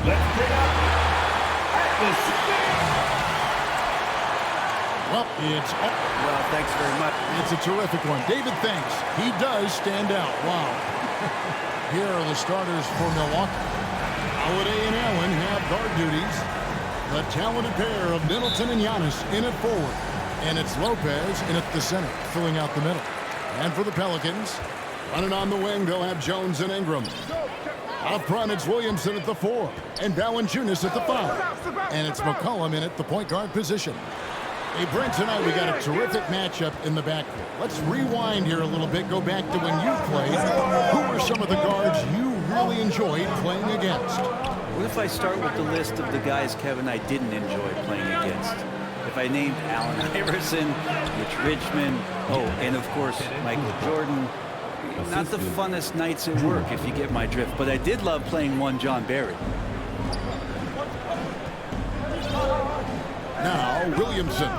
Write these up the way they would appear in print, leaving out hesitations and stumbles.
Let's pick up atmosphere. Well, well, thanks very much. It's a terrific one. David thanks. He does stand out. Wow. Here are the starters for Milwaukee. Holiday and Allen have guard duties. The talented pair of Middleton and Giannis in at forward. And it's Lopez in at the center, filling out the middle. And for the Pelicans, running on the wing, they'll have Jones and Ingram. Up front, it's Williamson at the 4. And Valanciunas at the 5. And it's McCollum in at the point guard position. Hey, Brent, tonight we got a terrific matchup in the backcourt. Let's rewind here a little bit, go back to when you played. Who were some of the guards you really enjoyed playing against? What if I start with the list of the guys, Kevin, I didn't enjoy playing against? If I named Allen Iverson, Mitch Richmond, and of course, Michael Jordan. Not the funnest nights at work, if you get my drift, but I did love playing one John Barry. Now, Williamson.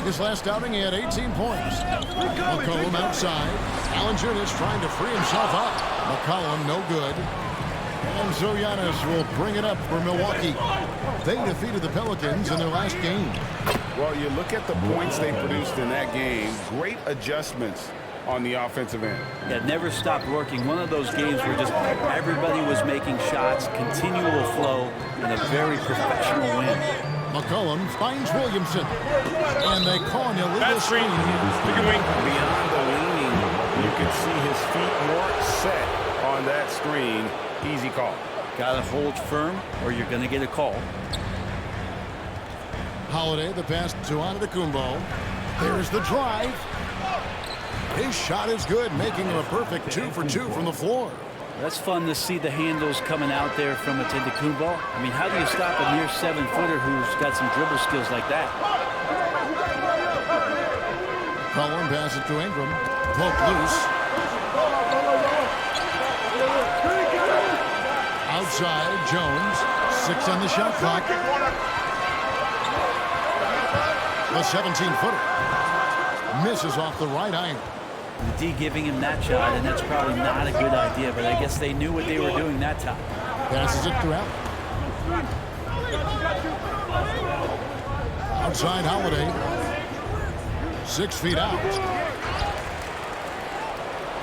His last outing, he had 18 points. McCollum outside. Valanciunas trying to free himself up. McCollum, no good. And so Giannis will bring it up for Milwaukee. They defeated the Pelicans in their last game. Well, you look at the points they produced in that game. Great adjustments on the offensive end. Yeah, never stopped working. One of those games where just everybody was making shots, continual flow, and a very professional win. McCollum finds Williamson. And they call an illegal screen. Beyond the leaning, you can see his feet more set on that screen. Easy call. Gotta hold firm or you're gonna get a call. Holiday, the pass to Antetokounmpo. There's the drive. His shot is good, making him a perfect 2 for 2 from the floor. That's fun to see the handles coming out there from Antetokounmpo. I mean, how do you stop a near 7-footer who's got some dribble skills like that? Cullen passes to Ingram. Poked loose. Outside, Jones. 6 on the shot clock. The 17-footer. Misses off the right iron. D giving him that shot, and that's probably not a good idea, but I guess they knew what they were doing that time. Passes it to Allen. Outside Holiday. 6 feet out.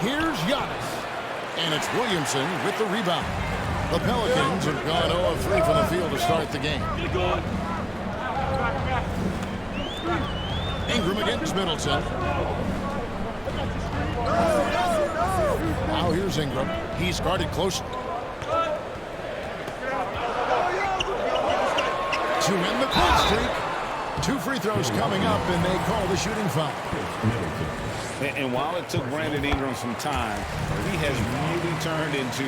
Here's Giannis. And it's Williamson with the rebound. The Pelicans have gone 0 of 3 from the field to start the game. Ingram against Middleton. Now here's Ingram. He's guarded closely. To end the point streak. 2 free throws coming up, and they call the shooting foul. And while it took Brandon Ingram some time, he has really turned into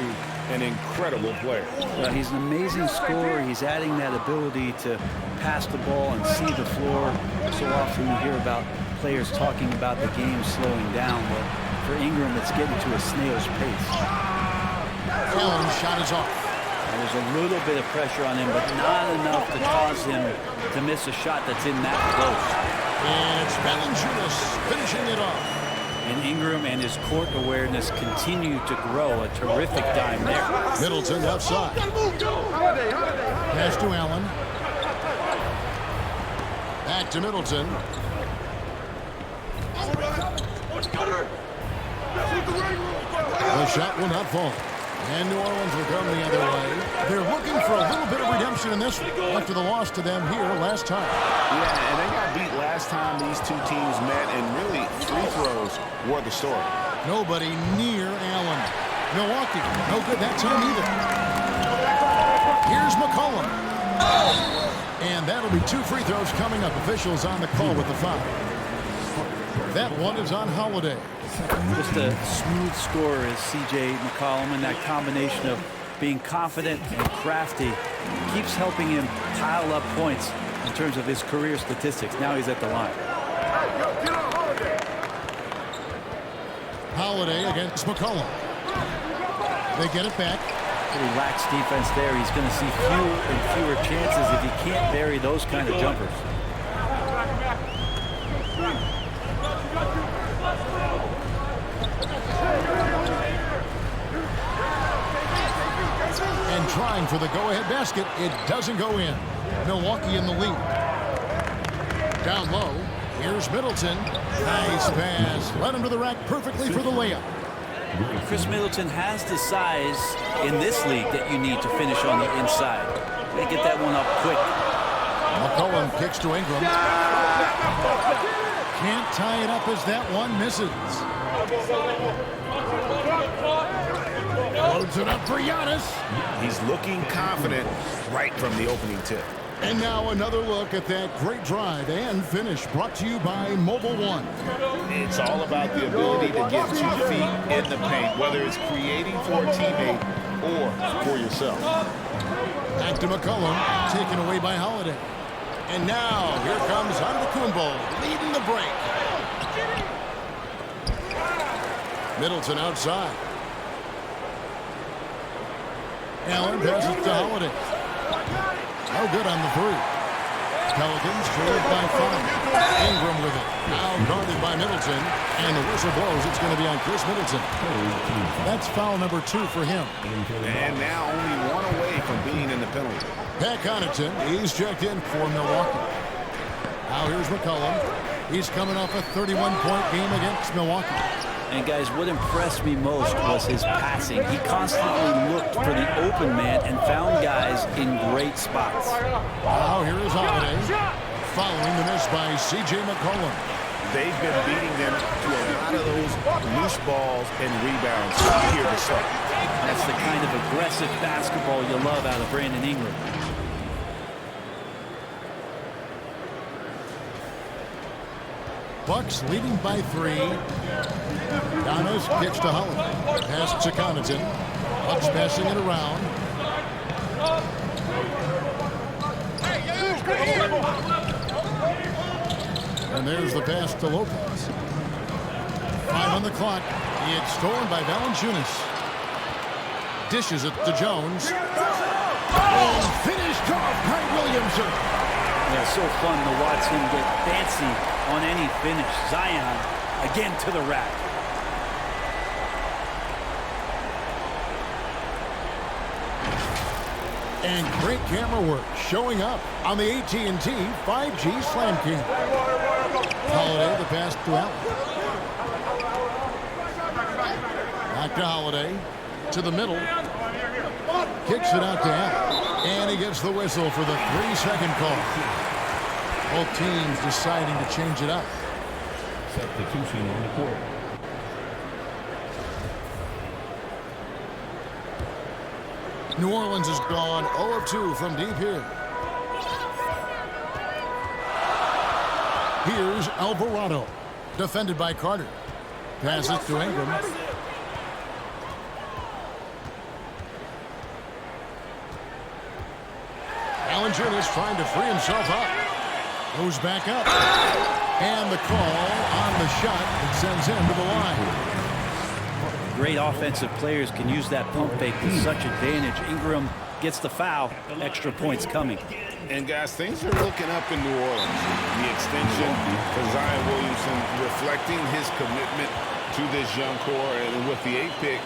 an incredible player. Well, he's an amazing scorer. He's adding that ability to pass the ball and see the floor. So often we hear about players talking about the game slowing down. But for Ingram, it's getting to a snail's pace. Allen's shot is off. There's a little bit of pressure on him, but not enough to cause him to miss a shot that's in that close. And it's Valanciunas finishing it off. And Ingram and his court awareness continue to grow. A terrific dime there. Middleton outside. Pass to Allen. Back to Middleton. The shot will not fall. And New Orleans will come the other way. They're looking for a little bit of redemption in this one after the loss to them here last time. Yeah, and they got beat last time these two teams met, and really free throws were the story. Nobody near Allen. Milwaukee, no good that time either. Here's McCollum. And that'll be 2 free throws coming up. Officials on the call with the foul. That one is on Holiday. Just a smooth scorer is C.J. McCollum, and that combination of being confident and crafty keeps helping him pile up points in terms of his career statistics. Now he's at the line. Holiday against McCollum. They get it back. Pretty lax defense there. He's going to see fewer and fewer chances if he can't bury those kind of jumpers. And tries trying for the go-ahead basket. It doesn't go in. Milwaukee in the lead. Down low. Here's Middleton. Nice pass. Led him to the rack perfectly for the layup. Chris Middleton has the size in this league that you need to finish on the inside. They get that one up quick. McCollum kicks to Ingram. Can't tie it up as that one misses. Loads it up for Giannis. He's looking confident right from the opening tip. And now another look at that great drive and finish brought to you by Mobile One. It's all about the ability to get 2 feet in the paint, whether it's creating for a teammate or for yourself. Back to McCollum, taken away by Holiday. And now here comes Antetokounmpo leading the break. Middleton outside. Allen passes to Holiday. No good on the three. Pelicans trailed by 5. Ingram with it. Now guarded by Middleton. And the whistle blows. It's going to be on Chris Middleton. That's foul number 2 for him. And now only 1 away from being in the penalty. Pat Connaughton, he's checked in for Milwaukee. Now here's McCollum. He's coming off a 31-point game against Milwaukee. And guys, what impressed me most was his passing. He constantly looked for the open man and found guys in great spots. Now here is Holiday. Following the miss by C.J. McCollum. They've been beating them to a lot of those loose balls and rebounds here to start. That's the kind of aggressive basketball you love out of Brandon Ingram. Bucks leading by 3. Giannis kicks to Holiday. Pass to Connaughton. Bucks passing it around. And there's the pass to Lopez. 5 on the clock. It's stolen by Valanciunas. Dishes it to Jones. And finished off by Williamson. Yeah, so fun to watch him get fancy on any finish. Zion again to the rack. And great camera work showing up on the AT&T 5G Slam King. Holiday, the pass to Allen. Back to Holiday. To the middle. Kicks it out to Allen. And he gets the whistle for the 3-second call. Both teams deciding to change it up. Substitution on the court. New Orleans is gone 0 of 2 from deep here. Here's Alvarado. Defended by Carter. Pass it to Ingram. Valanciunas trying to free himself up. Goes back up. And the call on the shot that sends him to the line. Great offensive players can use that pump fake to such advantage. Ingram gets the foul. Extra points coming. And guys, things are looking up in New Orleans. The extension for Zion Williamson reflecting his commitment to this young core. And with the 8th pick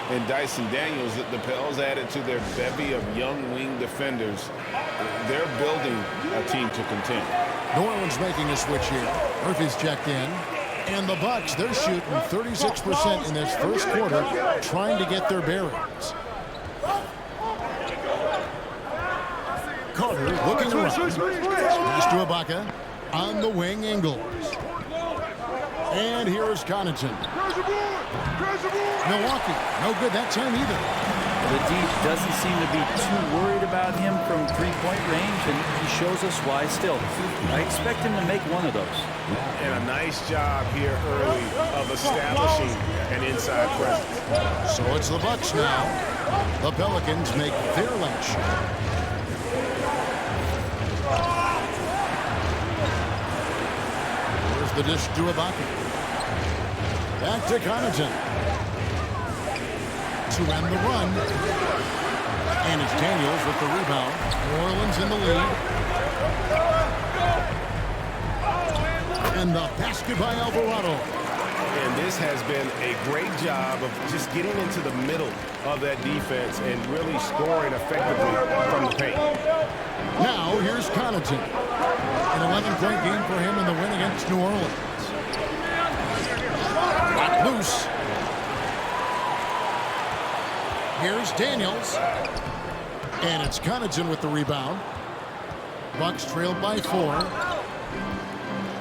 and Dyson Daniels, the Pels added to their bevy of young wing defenders. They're building a team to contend. New Orleans making a switch here. Murphy's checked in. And the Bucks, they're shooting 36% in this first quarter, trying to get their bearings. Carter looking around. Pass to Ibaka. On the wing, Ingles. And here is Connaughton. Milwaukee, no good that time either. The D doesn't seem to be too worried about him from 3-point range, and he shows us why still. I expect him to make one of those. And a nice job here early of establishing an inside presence. So it's the Bucks now. The Pelicans make their last shot. Here's the dish to Ibaka. Back to Connaughton. To end the run. And it's Daniels with the rebound. New Orleans in the lead. And the basket by Alvarado. And this has been a great job of just getting into the middle of that defense and really scoring effectively from the paint. Now, here's Connaughton. An 11-point game for him in the win against New Orleans. Got loose. Here's Daniels. And it's Connaughton with the rebound. Bucks trailed by 4.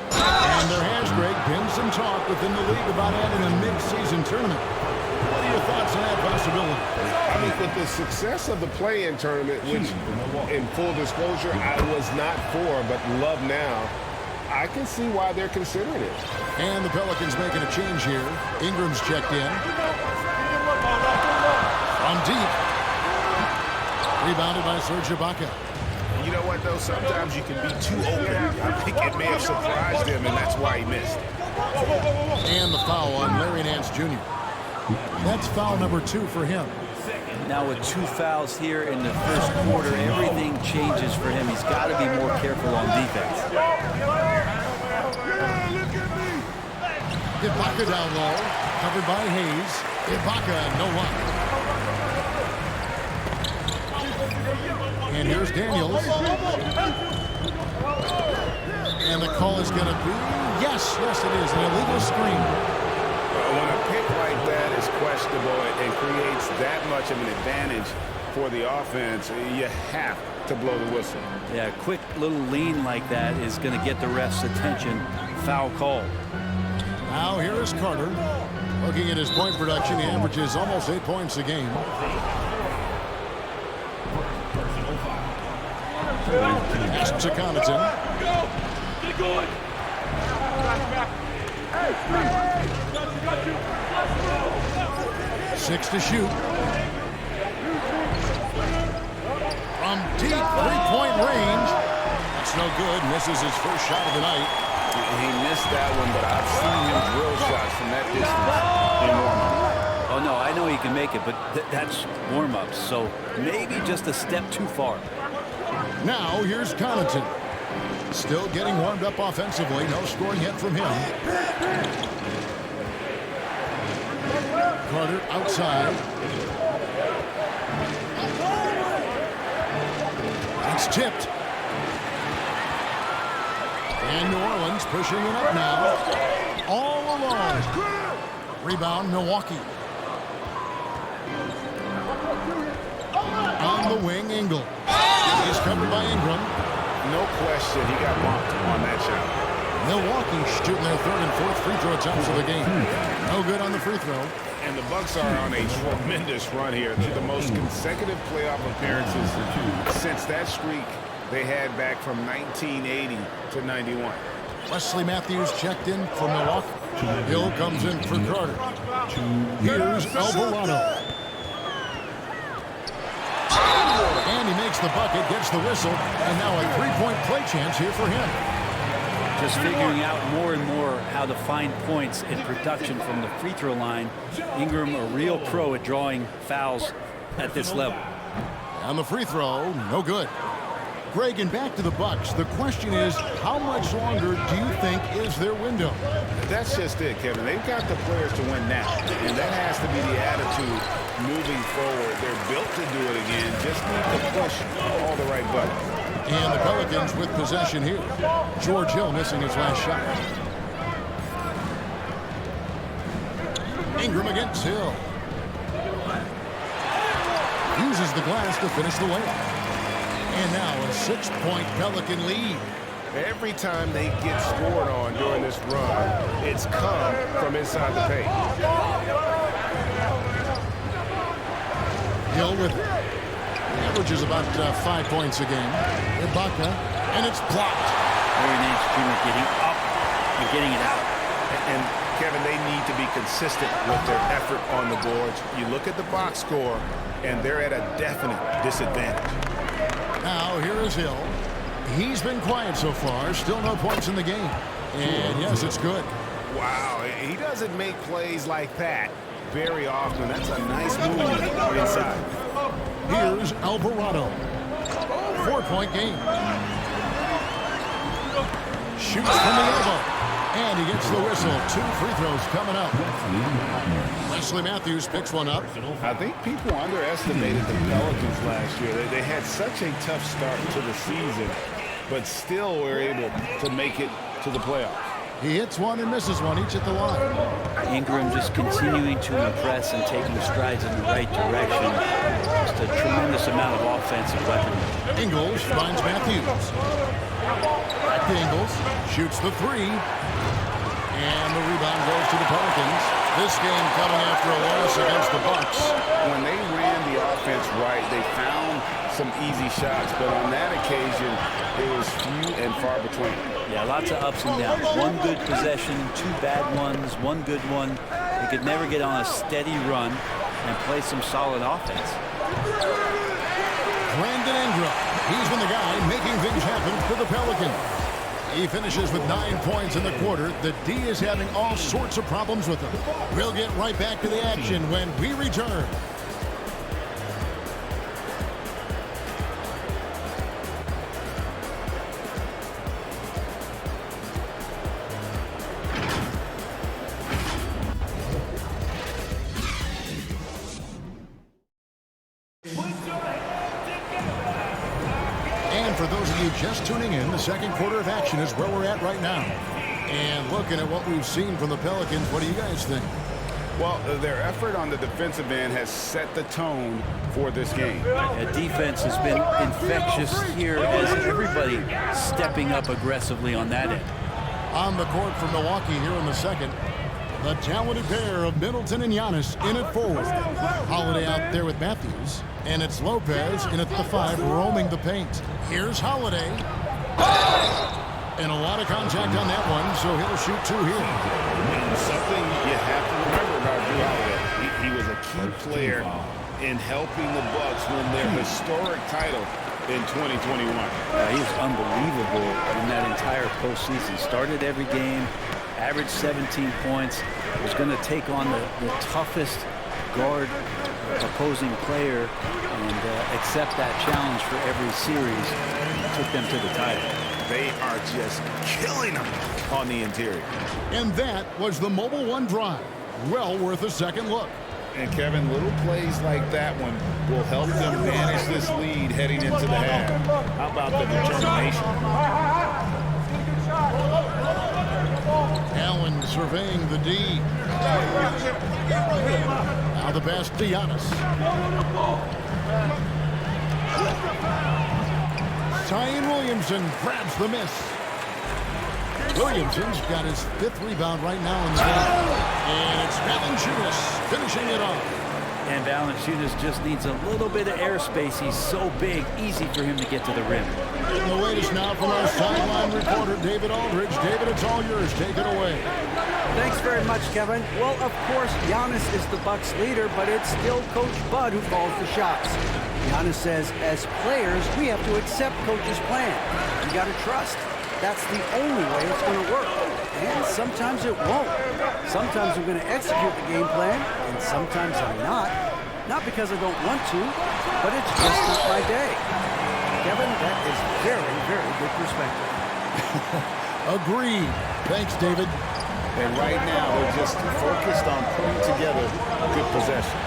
And there has, Greg, been some talk within the league about adding a mid-season tournament. What are your thoughts on that possibility? I mean, with the success of the play-in tournament, which, in full disclosure, I was not for, but love now, I can see why they're considering it. And the Pelicans making a change here. Ingram's checked in. From deep. Rebounded by Serge Ibaka. You know what, though? Sometimes you can be too open. I think it may have surprised him, and that's why he missed. And the foul on Larry Nance Jr. That's foul number 2 for him. Now with 2 fouls here in the first quarter, everything changes for him. He's got to be more careful on defense. Ibaka down low, covered by Hayes. Ibaka, no luck. And here's Daniels. And the call is going to be, yes, it is, an illegal screen. When a pick like that is questionable and creates that much of an advantage for the offense, you have to blow the whistle. Yeah, a quick little lean like that is going to get the ref's attention. Foul call. Now here is Carter. Looking at his point production, he averages almost 8 points a game. Pass to Connaughton. Get going. 6 to shoot. From deep 3-point range. That's no good. Misses his first shot of the night. He missed that one, but I've seen him drill shots from that distance in warm-up. Oh, no, I know he can make it, but that's warm-ups, so maybe just a step too far. Now here's Connaughton. Still getting warmed up offensively. No scoring yet from him. Carter outside. That's tipped. And New Orleans pushing it up now. All alone. Rebound, Milwaukee. On the wing, Ingle. He's covered by Ingram. No question, he got bumped on that shot. Milwaukee shooting their 3rd and 4th free throw attempts of the game. No good on the free throw. And the Bucks are on a tremendous run here to the most consecutive playoff appearances since that streak they had back from 1980 to 91. Wesley Matthews checked in for Milwaukee. Hill comes in for Carter. Here's Alvarado. And he makes the bucket, gets the whistle, and now a 3-point play chance here for him. Just figuring out more and more how to find points in production from the free throw line. Ingram, a real pro at drawing fouls at this level. On the free throw, no good. Greg, and back to the Bucks. The question is, how much longer do you think is their window? That's just it, Kevin. They've got the players to win now, and that has to be the attitude moving forward. They're built to do it again. Just need to push all the right buttons. And the Pelicans with possession here. George Hill missing his last shot. Ingram against Hill. Uses the glass to finish the layup. And now a 6-point Pelican lead. Every time they get scored on during this run, it's come from inside the paint. Hill with averages about 5 points a game. Ibaka, and it's blocked. Larry Nance Jr. getting up and getting it out. And Kevin, they need to be consistent with their effort on the boards. You look at the box score, and they're at a definite disadvantage. Now here is Hill. He's been quiet so far. Still no points in the game. And yes, it's good. Wow, he doesn't make plays like that very often. That's a nice move inside. Here's Alvarado. 4-point game. Shoots from the elbow. And he gets the whistle. 2 free throws coming up. Wesley Matthews picks one up. I think people underestimated the Pelicans last year. They had such a tough start to the season, but still were able to make it to the playoffs. He hits one and misses one, each at the line. Ingram just continuing to impress and taking strides in the right direction. Just a tremendous amount of offensive weaponry. Ingles finds Matthews. Back to Ingles. Shoots the 3. And the rebound goes to the Pelicans. This game coming after a loss against the Bucks. When they ran the offense right, they found some easy shots, but on that occasion, it was few and far between. Yeah, lots of ups and downs. One good possession, 2 bad ones, 1 good one. They could never get on a steady run and play some solid offense. Brandon Ingram. He's been the guy making things happen for the Pelicans. He finishes with 9 points in the quarter. The D is having all sorts of problems with him. We'll get right back to the action when we return. And for those of you just tuning in, the second quarter of action is where we're at right now. And looking at what we've seen from the Pelicans, what do you guys think? Well, their effort on the defensive end has set the tone for this game. Defense has been infectious here as everybody stepping up aggressively on that end. On the court for Milwaukee here in the second, the talented pair of Middleton and Giannis in at forward. Holiday out there with Matthews. And it's Lopez in at the 5 roaming the paint. Here's Holiday. And a lot of contact on that one, so he'll shoot 2 here. And something you have to remember about Drew Holiday. He was a key player in helping the Bucks win their historic title in 2021. He was unbelievable in that entire postseason. Started every game, averaged 17 points, was going to take on the toughest guard opposing player and accept that challenge for every series. Took them to the title. They are just killing them on the interior. And that was the Mobile One drive. Well worth a second look. And Kevin, little plays like that one will help them manage this lead heading into the half. How about the determination? Allen surveying the D. Now the pass to Giannis. Zion Williamson grabs the miss. Williamson's got his 5th rebound right now in the game. And it's Valanciunas finishing it off. And Valanciunas just needs a little bit of airspace. He's so big, easy for him to get to the rim. And the latest now from our sideline reporter, David Aldridge. David, it's all yours. Take it away. Thanks very much, Kevin. Well, of course, Giannis is the Bucks leader, but it's still Coach Bud who calls the shots. Giannis says, as players, we have to accept Coach's plan. You got to trust. That's the only way it's going to work. And sometimes it won't. Sometimes I'm going to execute the game plan, and sometimes I'm not. Not because I don't want to, but it's just not my day. Kevin, that is very, very good perspective. Agreed. Thanks, David. And right now, they're just focused on putting together good possession.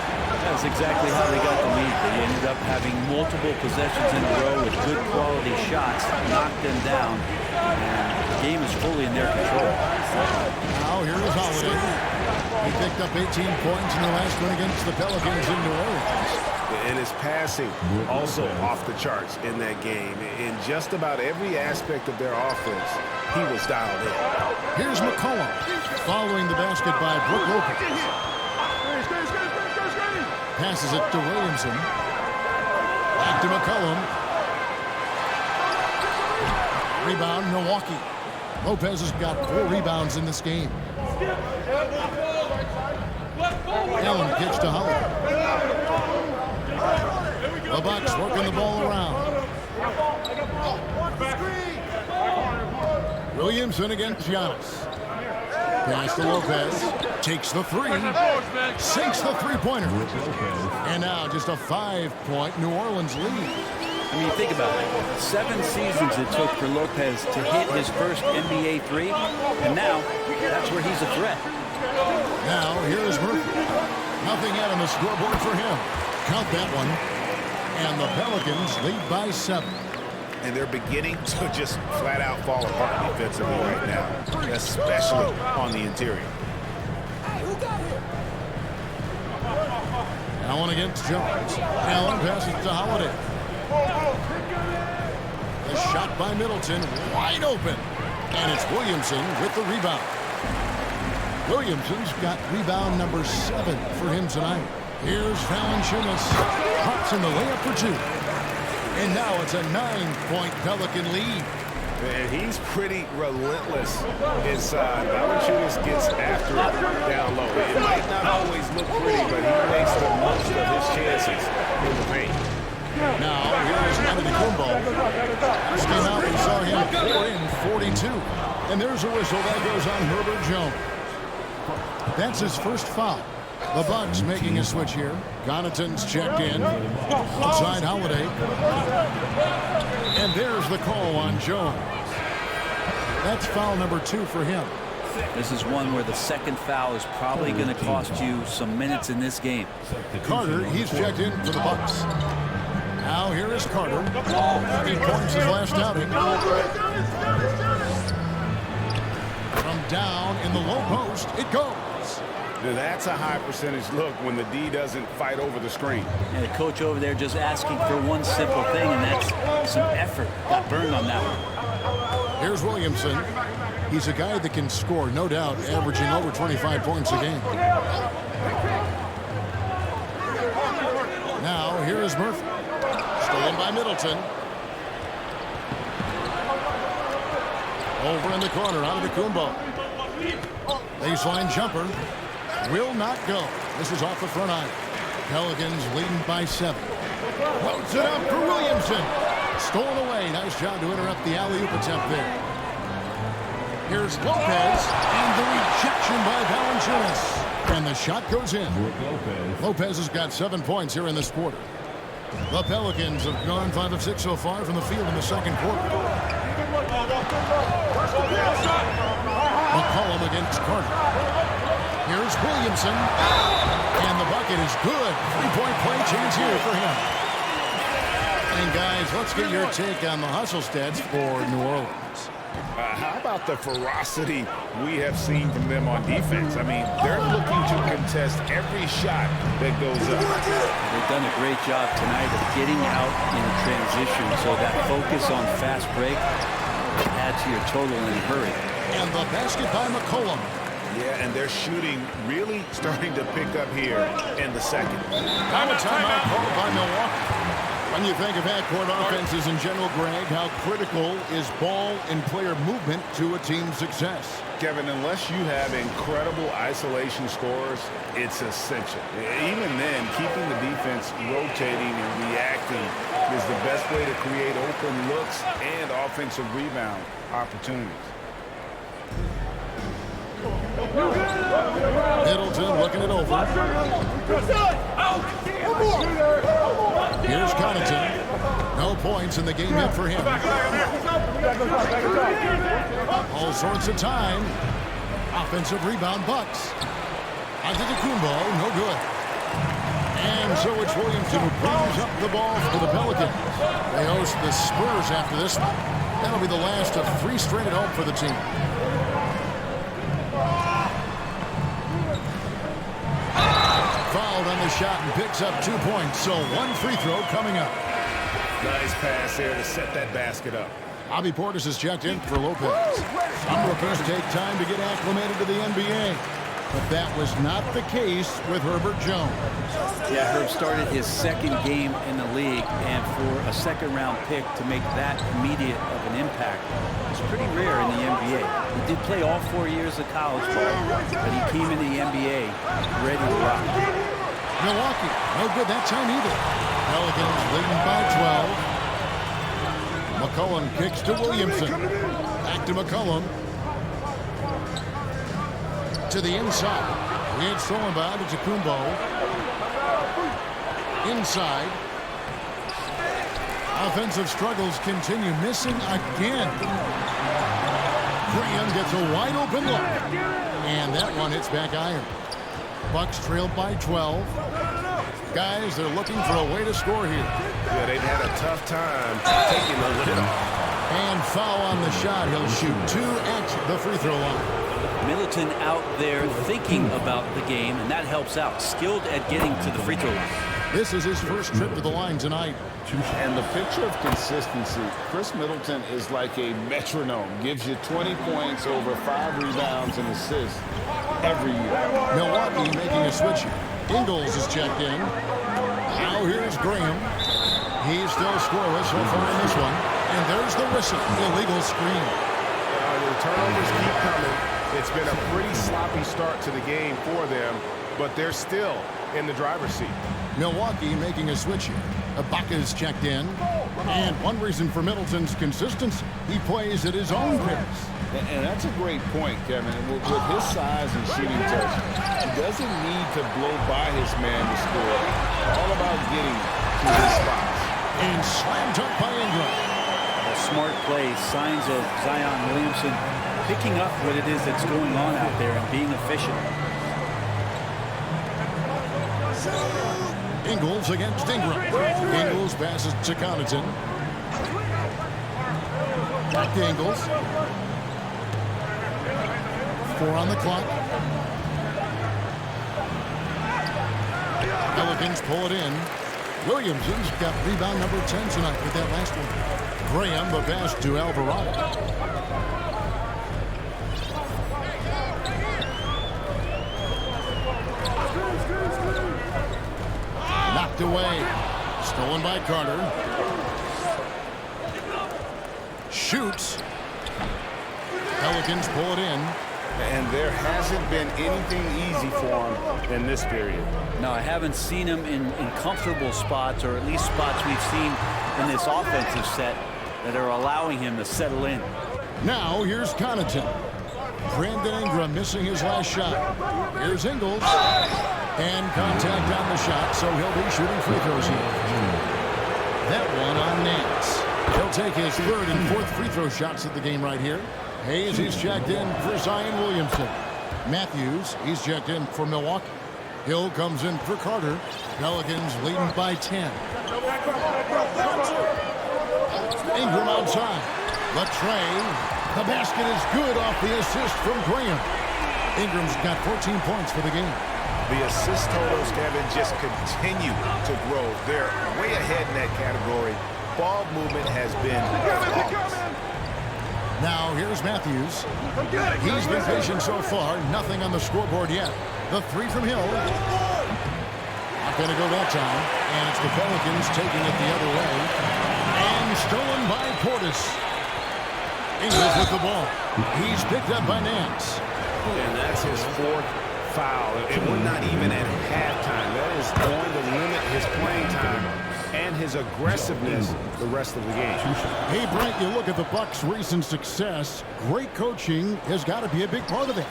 That's exactly how they got the lead. They ended up having multiple possessions in a row with good quality shots, knocked them down, and the game is fully in their control. Now here is Holiday. He picked up 18 points in the last one against the Pelicans in New Orleans. And his passing also off the charts in that game. In just about every aspect of their offense, he was dialed in. Here's McCollum following the basket by Brook Lopez. Passes it to Williamson. Back to McCollum. Rebound, Milwaukee. Lopez has got 4 rebounds in this game. Allen kicks to Holiday. The Bucks working the ball around. Williamson against Giannis. Pass to Lopez. Takes the 3. Sinks the 3-pointer. And now just a 5-point New Orleans lead. I mean, think about it. 7 seasons it took for Lopez to hit his first NBA three, and now that's where he's a threat. Now, here's Murphy. Nothing yet on the scoreboard for him. Count that one. And the Pelicans lead by 7. And they're beginning to just flat out fall apart defensively right now, especially on the interior. Allen against Jones. Allen passes to Holiday. A shot by Middleton, wide open. And it's Williamson with the rebound. Williamson's got rebound number 7 for him tonight. Here's Valanciunas. Pops in the layup for 2. And now it's a 9-point Pelican lead. And he's pretty relentless inside. Valanciunas gets after it down low. It might not always look pretty, but he makes the most of his chances in the paint. Now, here's Antetokounmpo. Last game out, we saw him 4 in 42. And there's a whistle that goes on Herbert Jones. That's his first foul. The Bucks making a switch here. Connaughton's checked in. Outside Holiday. And there's the call on Jones. That's foul number 2 for him. This is one where the second foul is probably going to cost you some minutes in this game. Carter, he's checked in for the Bucks. Now here is Carter. 3 points his last outing. From down in the low post, it goes. Now that's a high percentage look when the D doesn't fight over the screen. And the coach over there just asking for one simple thing, and that's some effort. Got burned on that one. Here's Williamson. He's a guy that can score, no doubt, averaging over 25 points a game. Now, here is Murphy. Stolen by Middleton. Over in the corner, out of the Kumbo. Baseline jumper. Will not go. This is off the front iron. Pelicans leading by 7. Floats it up for Williamson. Stolen away. Nice job to interrupt the alley-oop attempt there. Here's Lopez. And the rejection by Valanciunas. And the shot goes in. Lopez has got 7 points here in this quarter. The Pelicans have gone 5 of 6 so far from the field in the second quarter. McCollum against Carter. Here's Williamson. And the bucket is good. 3-point play chance here for him. And guys, let's get your take on the hustle stats for New Orleans. How about the ferocity we have seen from them on defense? I mean, they're looking to contest every shot that goes up. They've done a great job tonight of getting out in transition, so that focus on fast break add to your total and hurry. And the basket by McCollum. Yeah, and their shooting really starting to pick up here in the second. Time of timeout called by Milwaukee. When you think of half-court offenses in general, Greg, how critical is ball and player movement to a team's success? Kevin, unless you have incredible isolation scores, it's essential. Even then, keeping the defense rotating and reacting is the best way to create open looks and offensive rebound opportunities. Middleton looking it over. Here's Connaughton. No points in the game yet for him. All sorts of time. Offensive rebound, Bucks. Antetokounmpo, no good. And so it's Williamson who brings up the ball for the Pelicans. They host the Spurs after this one. That'll be the last of 3 straight at home for the team. Fouled on the shot and picks up 2 points. So 1 free throw coming up. Nice pass there to set that basket up. Bobby Portis is checked in for Lopez. Some rookies take time to get acclimated to the NBA. But that was not the case with Herbert Jones. Yeah, Herb started his second game in the league, and for a second-round pick to make that immediate of an impact is pretty rare in the NBA. He did play all 4 years of college ball, but he came into the NBA ready to rock. Milwaukee, no good that time either. Pelicans leading by 12. McCollum kicks to Williamson. Back to McCollum. To the inside. We had stolen by Antetokounmpo. Inside. Offensive struggles continue, missing again. Graham gets a wide open look. And that one hits back iron. Bucks trailed by 12. Guys, they're looking for a way to score here. Yeah, they've had a tough time taking the lid off. And foul on the shot. He'll shoot 2 at the free throw line. Middleton out there thinking about the game, and that helps out. Skilled at getting to the free throw line. This is his first trip to the line tonight. And the picture of consistency, Chris Middleton is like a metronome. Gives you 20 points, over 5 rebounds and assists every year. Milwaukee making a switch here. Ingles is checked in. Now here's Graham. He's still scoreless so far in this one. And there's the whistle. Illegal screen. The turnovers keep coming. It's been a pretty sloppy start to the game for them, but they're still in the driver's seat. Milwaukee making a switch here. Ibaka's checked in. And one reason for Middleton's consistency, he plays at his own pace. And that's a great point, Kevin. With his size and shooting touch, he doesn't need to blow by his man to score. All about getting to his spots. And slammed up by Ingram. A smart play, signs of Zion Williamson picking up what it is that's going on out there and being efficient. Ingles against Ingram. Ingles passes to Connaughton. Back to Ingles. 4 on the clock. Pelicans pull it in. Williamson's got rebound number 10 tonight with that last one. Graham, the pass to Alvarado. Knocked away. Stolen by Carter. Shoots. Pelicans pull it in. And there hasn't been anything easy for him in this period. No, I haven't seen him in comfortable spots, or at least spots we've seen in this offensive set that are allowing him to settle in. Now here's Connaughton. Brandon Ingram missing his last shot. Here's Ingles. And contact on the shot, so he'll be shooting free throws here. That one on Nance. He'll take his 3rd and 4th free throw shots at the game right here. Hayes, he's checked in for Zion Williamson. Matthews, he's checked in for Milwaukee. Hill comes in for Carter. Pelicans leading by 10. Ingram outside. Latrey. The basket is good off the assist from Graham. Ingram's got 14 points for the game. The assist totals, Kevin, just continue to grow. They're way ahead in that category. Ball movement has been flawless. Now here's Matthews. He's been patient so far. Nothing on the scoreboard yet. The 3 from Hill. Not going to go that time. And it's the Pelicans taking it the other way. And stolen by Portis. Ingles with the ball. He's picked up by Nance. And that's his 4th foul. And we're not even at halftime. That is going to limit his playing time and his aggressiveness the rest of the game. Hey, Brent, you look at the Bucks' recent success. Great coaching has got to be a big part of it.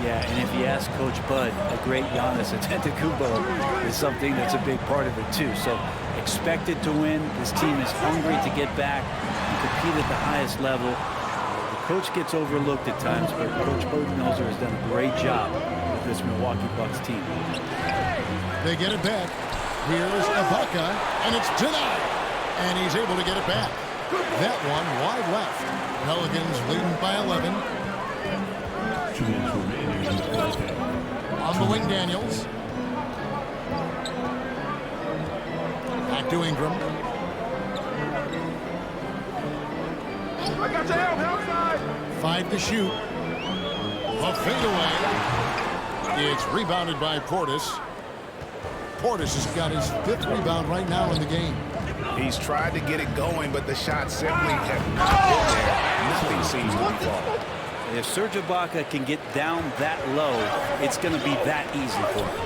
Yeah, and if you ask Coach Bud, a great Giannis Antetokounmpo is something that's a big part of it too. So expected to win. This team is hungry to get back and compete at the highest level. The coach gets overlooked at times, but Coach Budenholzer has done a great job with this Milwaukee Bucks team. They get it back. Here's Ibaka, and it's denied. And he's able to get it back. That one wide left. Pelicans leading by 11. On the wing, Daniels. Back to Ingram. I got your help outside. 5 to shoot. A fadeaway. It's rebounded by Portis. Portis has got his 5th rebound right now in the game. He's tried to get it going, but the shots simply have not been there. Nothing seems to be falling. If Serge Ibaka can get down that low, it's going to be that easy for him.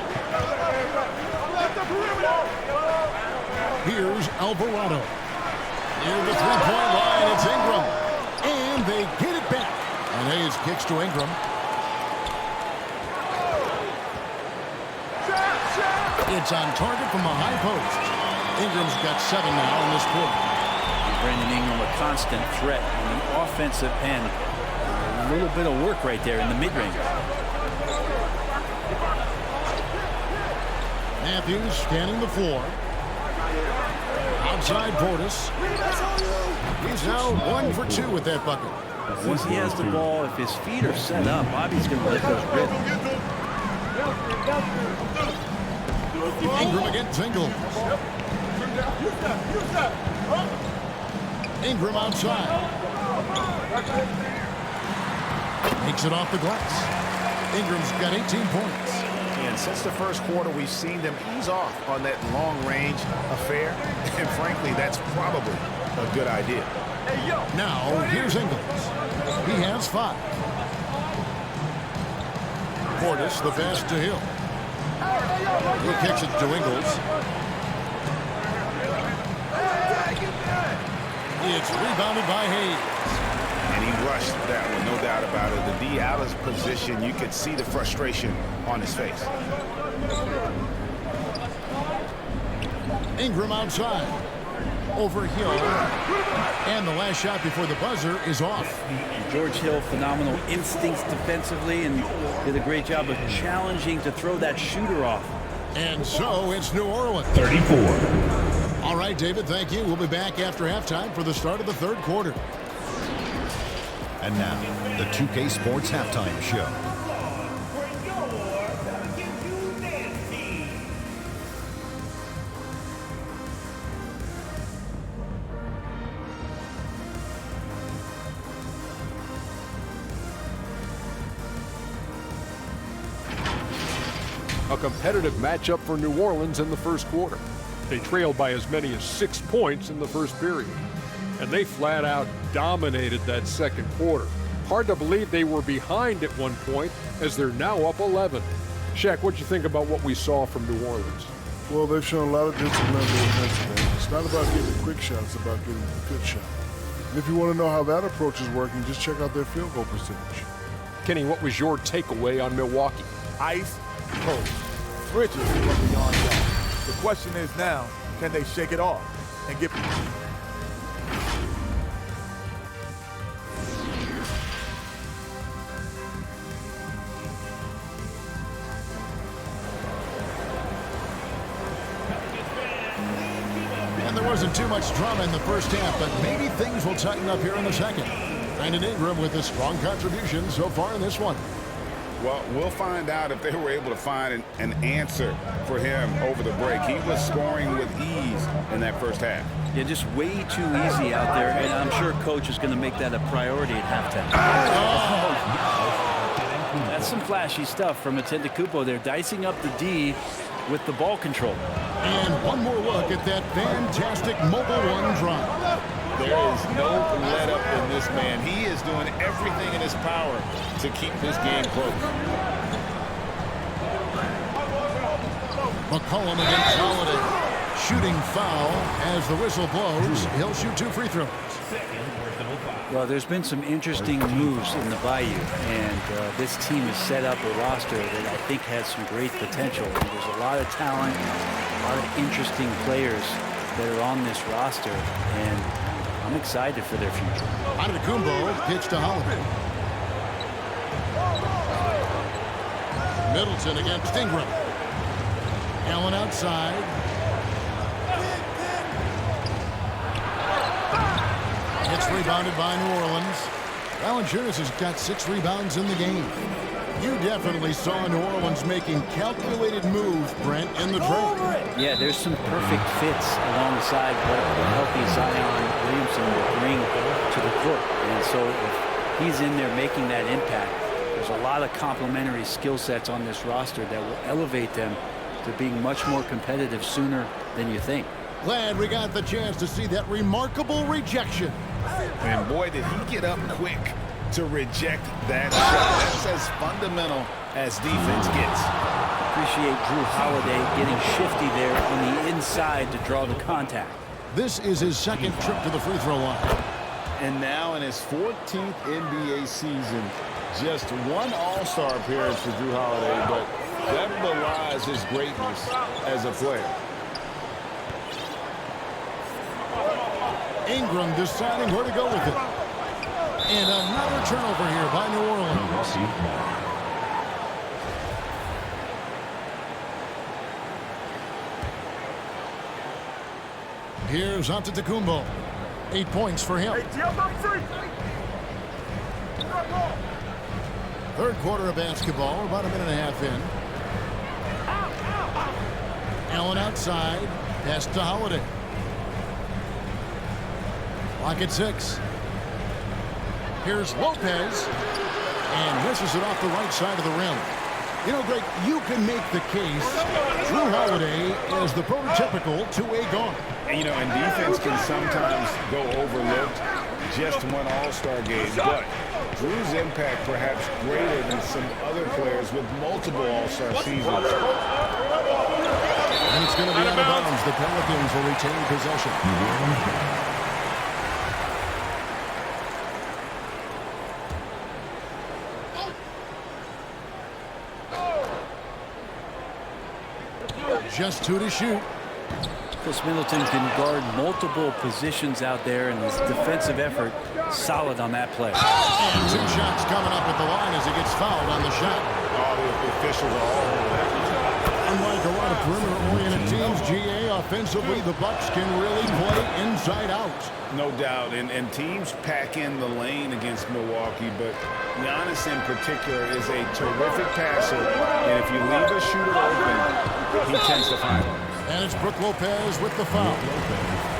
Here's Alvarado. Near the 3-point line, it's Ingram. And they get it back. And Hayes kicks to Ingram. It's on target from a high post. Ingram's got 7 now in this quarter. Brandon Ingram, a constant threat on the offensive end. A little bit of work right there in the mid-range. Matthews scanning the floor. Outside Portis. He's now 1 for 2 with that bucket. Once he has the ball, if his feet are set up, Bobby's going to let those rip. Ingram against Ingles. Ingram outside. Makes it off the glass. Ingram's got 18 points. And since the first quarter, we've seen them ease off on that long-range affair. And frankly, that's probably a good idea. Now, here's Ingles. He has 5. Portis, the pass to Hill. He kicks it to Ingles. It's rebounded by Hayes. And he rushed that one, no doubt about it. The D out of his position, you could see the frustration on his face. Ingram outside. Over Hill. And the last shot before the buzzer is off. George Hill, phenomenal instincts defensively and did a great job of challenging to throw that shooter off. And so it's New Orleans. 34. All right, David, thank you. We'll be back after halftime for the start of the third quarter. And now, the 2K Sports Halftime Show. A competitive matchup for New Orleans in the first quarter. They trailed by as many as 6 points in the first period. And they flat out dominated that second quarter. Hard to believe they were behind at one point as they're now up 11. Shaq, what'd you think about what we saw from New Orleans? Well, they've shown a lot of discipline defensively. It's not about getting quick shots, it's about getting a good shot. And if you want to know how that approach is working, just check out their field goal percentage. Kenny, what was your takeaway on Milwaukee? Ice cold. Bridges from beyond that. The question is now, can they shake it off and get... And there wasn't too much drama in the first half, but maybe things will tighten up here in the second. Brandon Ingram with a strong contribution so far in this one. Well, we'll find out if they were able to find an answer for him over the break. He was scoring with ease in that first half. Yeah, just way too easy out there, and I'm sure Coach is going to make that a priority at halftime. Oh. That's some flashy stuff from Antetokounmpo. They're dicing up the D with the ball control. And one more look at that fantastic mobile one drive. There is no let up in this man. He is doing everything in his power to keep this game close. McCollum against Holiday. Shooting foul as the whistle blows. He'll shoot 2 free throws. Well, there's been some interesting moves in the Bayou, and this team has set up a roster that I think has some great potential. There's a lot of talent, a lot of interesting players that are on this roster, and I'm excited for their future. Antetokounmpo pitch to Holiday. Middleton against Ingram. Allen outside. It's rebounded by New Orleans. Valanciunas has got 6 rebounds in the game. You definitely saw New Orleans making calculated moves, Brent, in the trade. Yeah, there's some perfect fits alongside what a healthy Zion Williamson will bring to the court. And so if he's in there making that impact, there's a lot of complementary skill sets on this roster that will elevate them to being much more competitive sooner than you think. Glad we got the chance to see that remarkable rejection. And boy, did he get up quick to reject that shot. That's as fundamental as defense gets. Appreciate Drew Holiday getting shifty there on the inside to draw the contact. This is his second trip to the free throw line. And now in his 14th NBA season, just 1 All-Star appearance for Drew Holiday, but that belies his greatness as a player. Ingram deciding where to go with it. And another turnover here by New Orleans. Here's Antetokounmpo. 8 points for him. Third quarter of basketball. We're about a minute and a half in. Allen outside. Pass to Holiday. Clock at 6. Here's Lopez. And misses it off the right side of the rim. You know, Greg, you can make the case Jrue Holiday is the prototypical two-way guard. And, you know, and defense can sometimes go overlooked. Just one All-Star game, but Jrue's impact perhaps greater than some other players with multiple All-Star seasons. And it's going to be out of bounds. The Pelicans will retain possession. Just 2 to shoot. Chris Middleton can guard multiple positions out there, and his defensive effort solid on that play. And 2 shots coming up at the line as he gets fouled on the shot. All the officials are all over that. Unlike a lot of perimeter-oriented teams, GA, offensively, the Bucks can really play inside out. No doubt, and teams pack in the lane against Milwaukee, but Giannis in particular is a terrific passer, and if you leave a shooter open, he tends to find him. And it's Brook Lopez with the foul.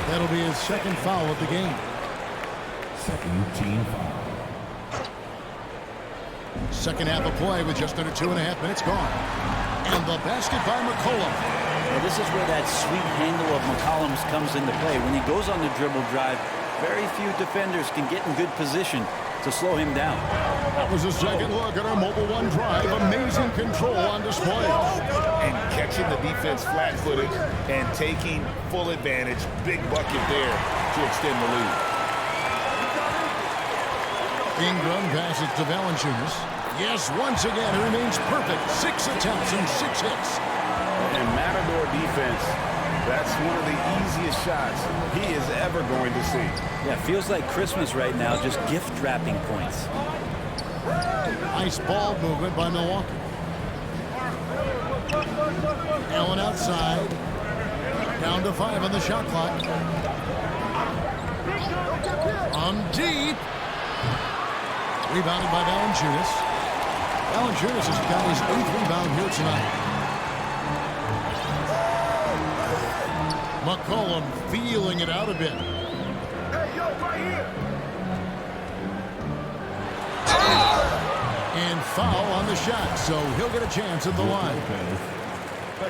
That'll be his second foul of the game. Second team foul. Second half of play with just under 2.5 minutes gone. And the basket by McCollum. Well, this is where that sweet handle of McCollum's comes into play. When he goes on the dribble drive, very few defenders can get in good position to slow him down. That was a second look at our Mobile One drive. Amazing control on display. And catching the defense flat-footed and taking full advantage. Big bucket there to extend the lead. Ingram passes to Valanciunas. Yes, once again, he remains perfect. 6 attempts and 6 hits. And Matador defense, that's one of the easiest shots he is ever going to see. Yeah, feels like Christmas right now, just gift wrapping points. Nice ball movement by Milwaukee. Allen outside. Down to 5 on the shot clock. On deep. Rebounded by Valanciunas. Valanciunas has got his 8th rebound here tonight. McCollum feeling it out a bit. And foul on the shot, so he'll get a chance at the line.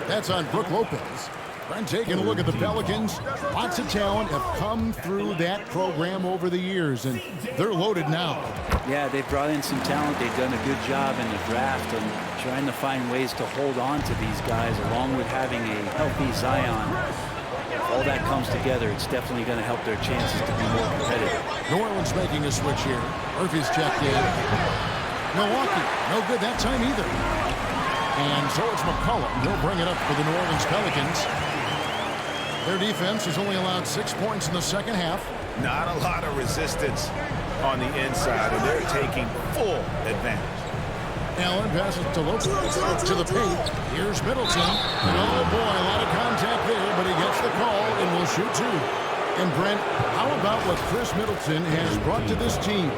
That's on Brook Lopez. And taking a look at the Pelicans, lots of talent have come through that program over the years, and they're loaded now. Yeah, they've brought in some talent. They've done a good job in the draft and trying to find ways to hold on to these guys, along with having a healthy Zion. If all that comes together, it's definitely going to help their chances to be more competitive. New Orleans making a switch here. Murphy's checked in. Milwaukee, no good that time either. And so it's McCollum. He'll bring it up for the New Orleans Pelicans. Their defense has only allowed 6 points in the second half. Not a lot of resistance on the inside, and they're taking full advantage. Allen passes to Lopez to the paint. Here's Middleton. And oh boy, a lot of contact there, but he gets the call and will shoot 2. And Brent, how about what Chris Middleton has brought to this team?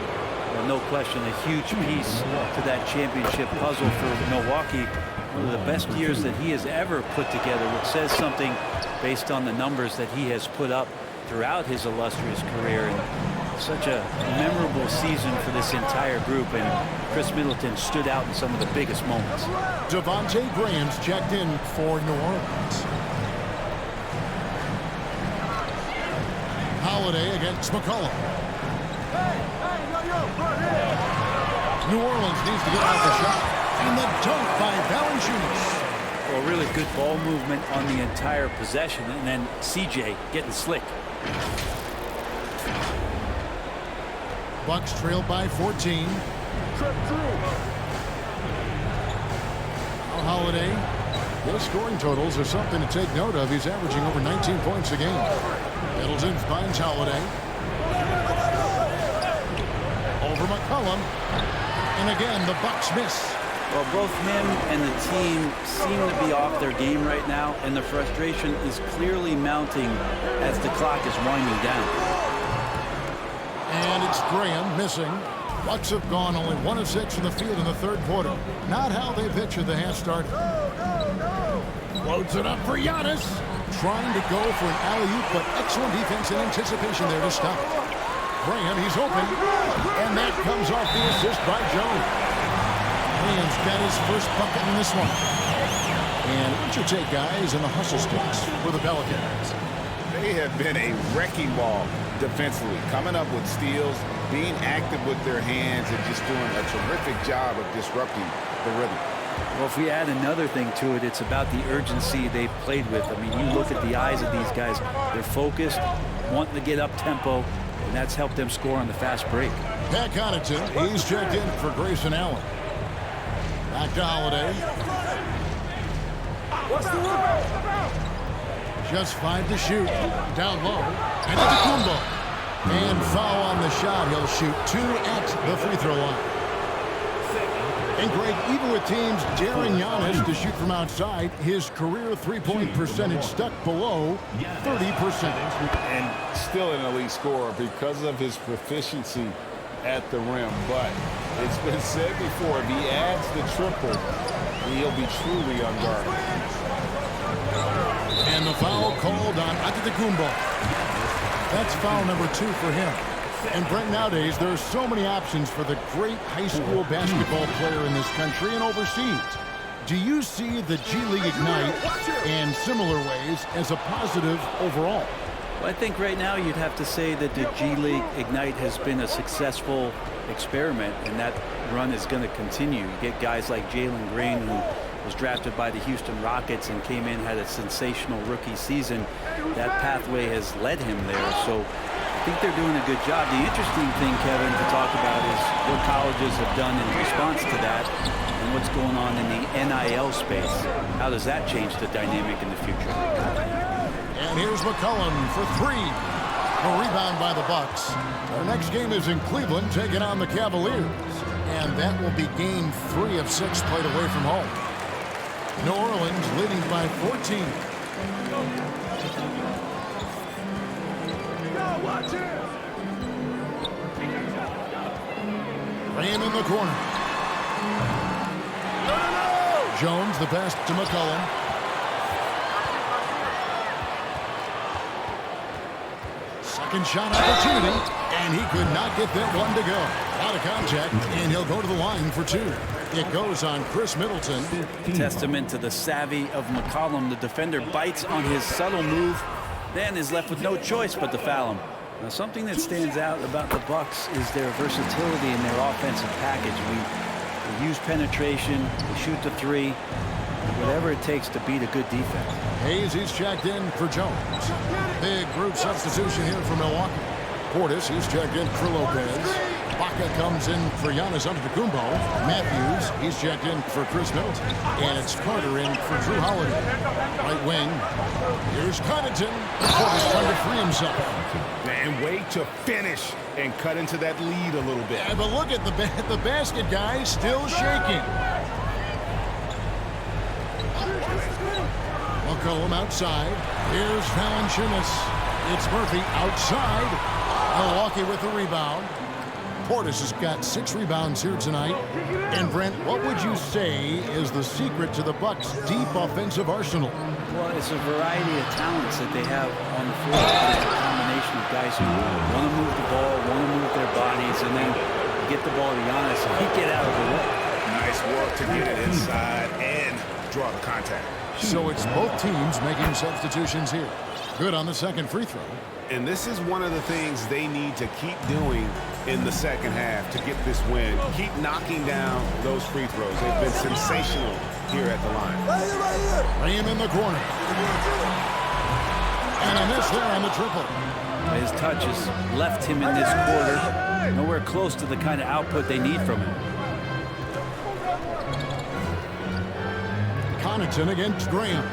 Well, no question, a huge piece to that championship puzzle for Milwaukee. One of the best years that he has ever put together, which says something based on the numbers that he has put up throughout his illustrious career. And such a memorable season for this entire group, and Chris Middleton stood out in some of the biggest moments. Devontae Graham's checked in for New Orleans. Holiday against McCollum. New Orleans needs to get out the shot. And the dunk by Valanciunas. Well, really good ball movement on the entire possession, and then CJ getting slick. Bucks trailed by 14. Holiday, his scoring totals are something to take note of. He's averaging over 19 points a game. Middleton finds Holiday. for McCollum. And again, the Bucks miss. Well, both him and the team seem to be off their game right now, and the frustration is clearly mounting as the clock is winding down. And it's Graham missing. Bucks have gone only 1 of 6 from the field in the third quarter. Not how they pictured the half started. Loads it up for Giannis. Trying to go for an alley-oop, but excellent defense and anticipation there to stop. Graham, he's open. And that comes off the assist by Jones. Graham's got his first bucket in this one. And what's your take, guys, in the hustle sticks for the Pelicans? They have been a wrecking ball defensively, coming up with steals, being active with their hands, and just doing a terrific job of disrupting the rhythm. Well, if we add another thing to it, it's about the urgency they've played with. I mean, you look at the eyes of these guys. They're focused, wanting to get up tempo, and that's helped them score on the fast break. Pat Connaughton, he's checked in for Grayson Allen. Back to Holiday. Just 5 to shoot. Down low. And it's a combo. And foul on the shot. He'll shoot 2 at the free throw line. And Greg, even with teams daring Giannis to shoot from outside, his career three-point percentage stuck below 30%. And still an elite scorer because of his proficiency at the rim. But it's been said before, if he adds the triple, he'll be truly unguarded. And the foul called on Antetokounmpo. That's foul number 2 for him. And Brent, nowadays, there are so many options for the great high school basketball player in this country and overseas. Do you see the G League Ignite in similar ways as a positive overall? Well, I think right now you'd have to say that the G League Ignite has been a successful experiment, and that run is going to continue. You get guys like Jalen Green, who was drafted by the Houston Rockets and came in, had a sensational rookie season. That pathway has led him there. So I think they're doing a good job. The interesting thing, Kevin, to talk about is what colleges have done in response to that and what's going on in the NIL space. How does that change the dynamic in the future? And here's McCollum for 3. A rebound by the Bucks. Our next game is in Cleveland, taking on the Cavaliers. And that will be game 3 of 6 played away from home. New Orleans leading by 14. Graham in the corner. Jones, the pass to McCollum. Second shot opportunity, and he could not get that one to go. Out of contact, and he'll go to the line for 2. It goes on Chris Middleton. Testament to the savvy of McCollum. The defender bites on his subtle move, then is left with no choice but to foul him. Now, something that stands out about the Bucks is their versatility in their offensive package. We use penetration, we shoot the 3, whatever it takes to beat a good defense. Hayes, he's checked in for Jones. Big group substitution here for Milwaukee. Portis, he's checked in for Lopez. Baca comes in for Giannis Antetokounmpo. Matthews, he's checked in for Chris Middleton. And it's Carter in for Drew Holiday. Right wing. Here's Connaughton. Portis trying to free himself. And wait to finish and cut into that lead a little bit. Yeah, but look at the basket, guys, still shaking. McCollum outside. Here's Valanciunas. It's Murphy outside. Milwaukee with the rebound. Portis has got 6 rebounds here tonight. And Brent, what would you say is the secret to the Bucks' deep offensive arsenal? Well, it's a variety of talents that they have on the floor. It's a combination of guys who want to move the ball, want to move their bodies, and then get the ball to Giannis and he get out of the way. Nice work to get it inside and draw the contact. So it's both teams making substitutions here. Good on the second free throw. And this is one of the things they need to keep doing in the second half to get this win. Keep knocking down those free throws. They've been sensational here at the line. Graham in the corner. And a miss there on the triple. His touch has left him in this quarter nowhere close to the kind of output they need from him. Connaughton against Graham.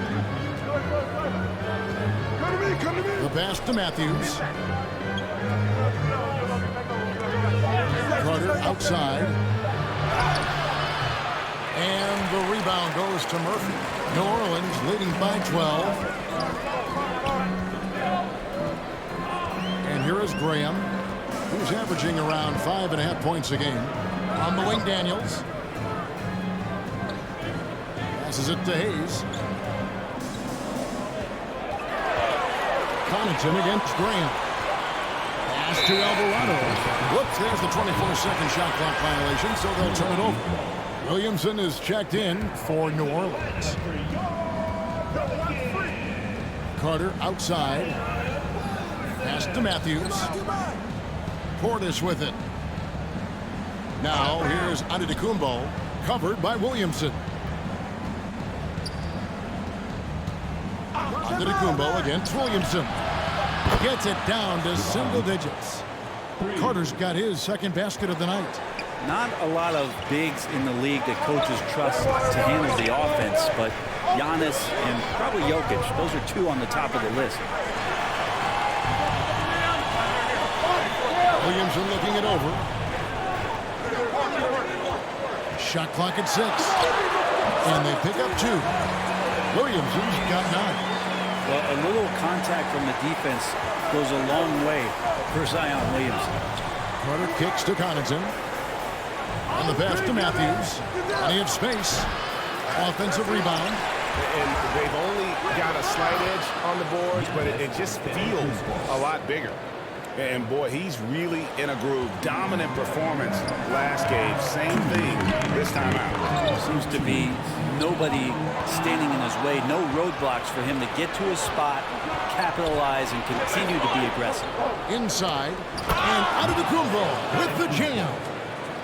The pass to Matthews. Carter outside. And the rebound goes to Murphy. New Orleans leading by 12. And here is Graham, who's averaging around 5.5 points a game. On the wing, Daniels. Passes it to Hayes. Connaughton against Graham. Pass to Alvarado. Whoops, there's the 24-second shot clock violation, so they'll turn it over. Williamson is checked in for New Orleans. Carter outside. Pass to Matthews. Portis with it. Now here's Antetokounmpo, covered by Williamson. Antetokounmpo against Williamson. Gets it down to single digits. Carter's got his second basket of the night. Not a lot of bigs in the league that coaches trust to handle the offense, but Giannis and probably Jokic, those are two on the top of the list. Williamson looking it over. Shot clock at 6. And they pick up 2. Williamson's got 9. Well, a little contact from the defense goes a long way for Zion Williamson. Carter kicks to Connaughton. On the pass to Matthews. Plenty of space. Offensive rebound. And they've only got a slight edge on the boards, but it just feels a lot bigger. And boy, he's really in a groove. Dominant performance last game. Same thing this time out. Seems to be nobody standing in his way. No roadblocks for him to get to his spot, capitalize, and continue to be aggressive. Inside. And Antetokounmpo with the jam.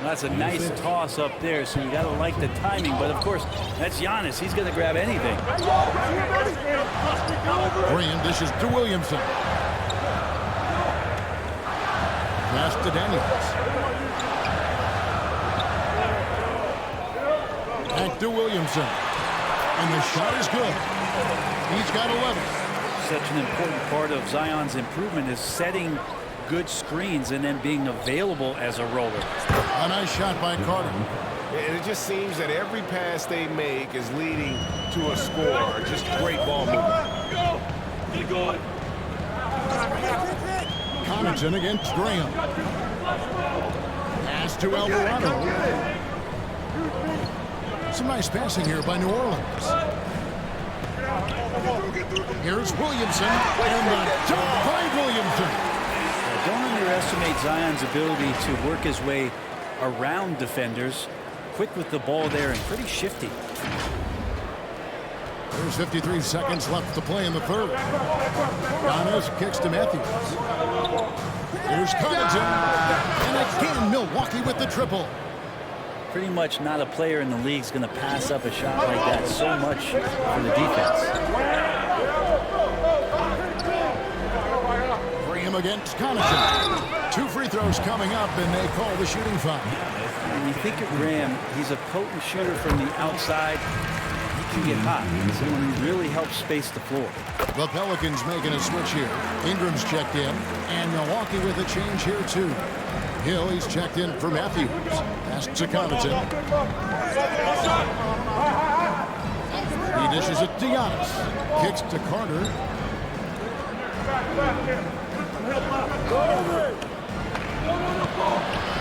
That's a nice toss up there, so you got to like the timing. But, of course, that's Giannis. He's going to grab anything. Graham dishes to Williamson. Pass to Daniels. Back to Williamson. And the shot is good. He's got 11. Such an important part of Zion's improvement is setting good screens and then being available as a roller. A nice shot by Carter. And it just seems that every pass they make is leading to a score. Just great ball movement. Connaughton against Graham. Pass to Alvarado. Some nice passing here by New Orleans. Here's Williamson. And the dunk by Williamson. Don't underestimate Zion's ability to work his way around defenders. Quick with the ball there and pretty shifty. There's 53 seconds left to play in the third. Giannis kicks to Matthews. Here's Connaughton. And again, Milwaukee with the triple. Pretty much not a player in the league is going to pass up a shot like that so much for the defense. Graham against Connaughton. 2 free throws coming up, and they call the shooting foul. When you think of Graham, he's a potent shooter from the outside. He can get hot. Someone who really helps space the floor. The Pelicans making a switch here. Ingram's checked in, and Milwaukee with a change here too. Hill, he's checked in for Matthews. Pass to Connaughton. He dishes it to Giannis. Kicks to Carter.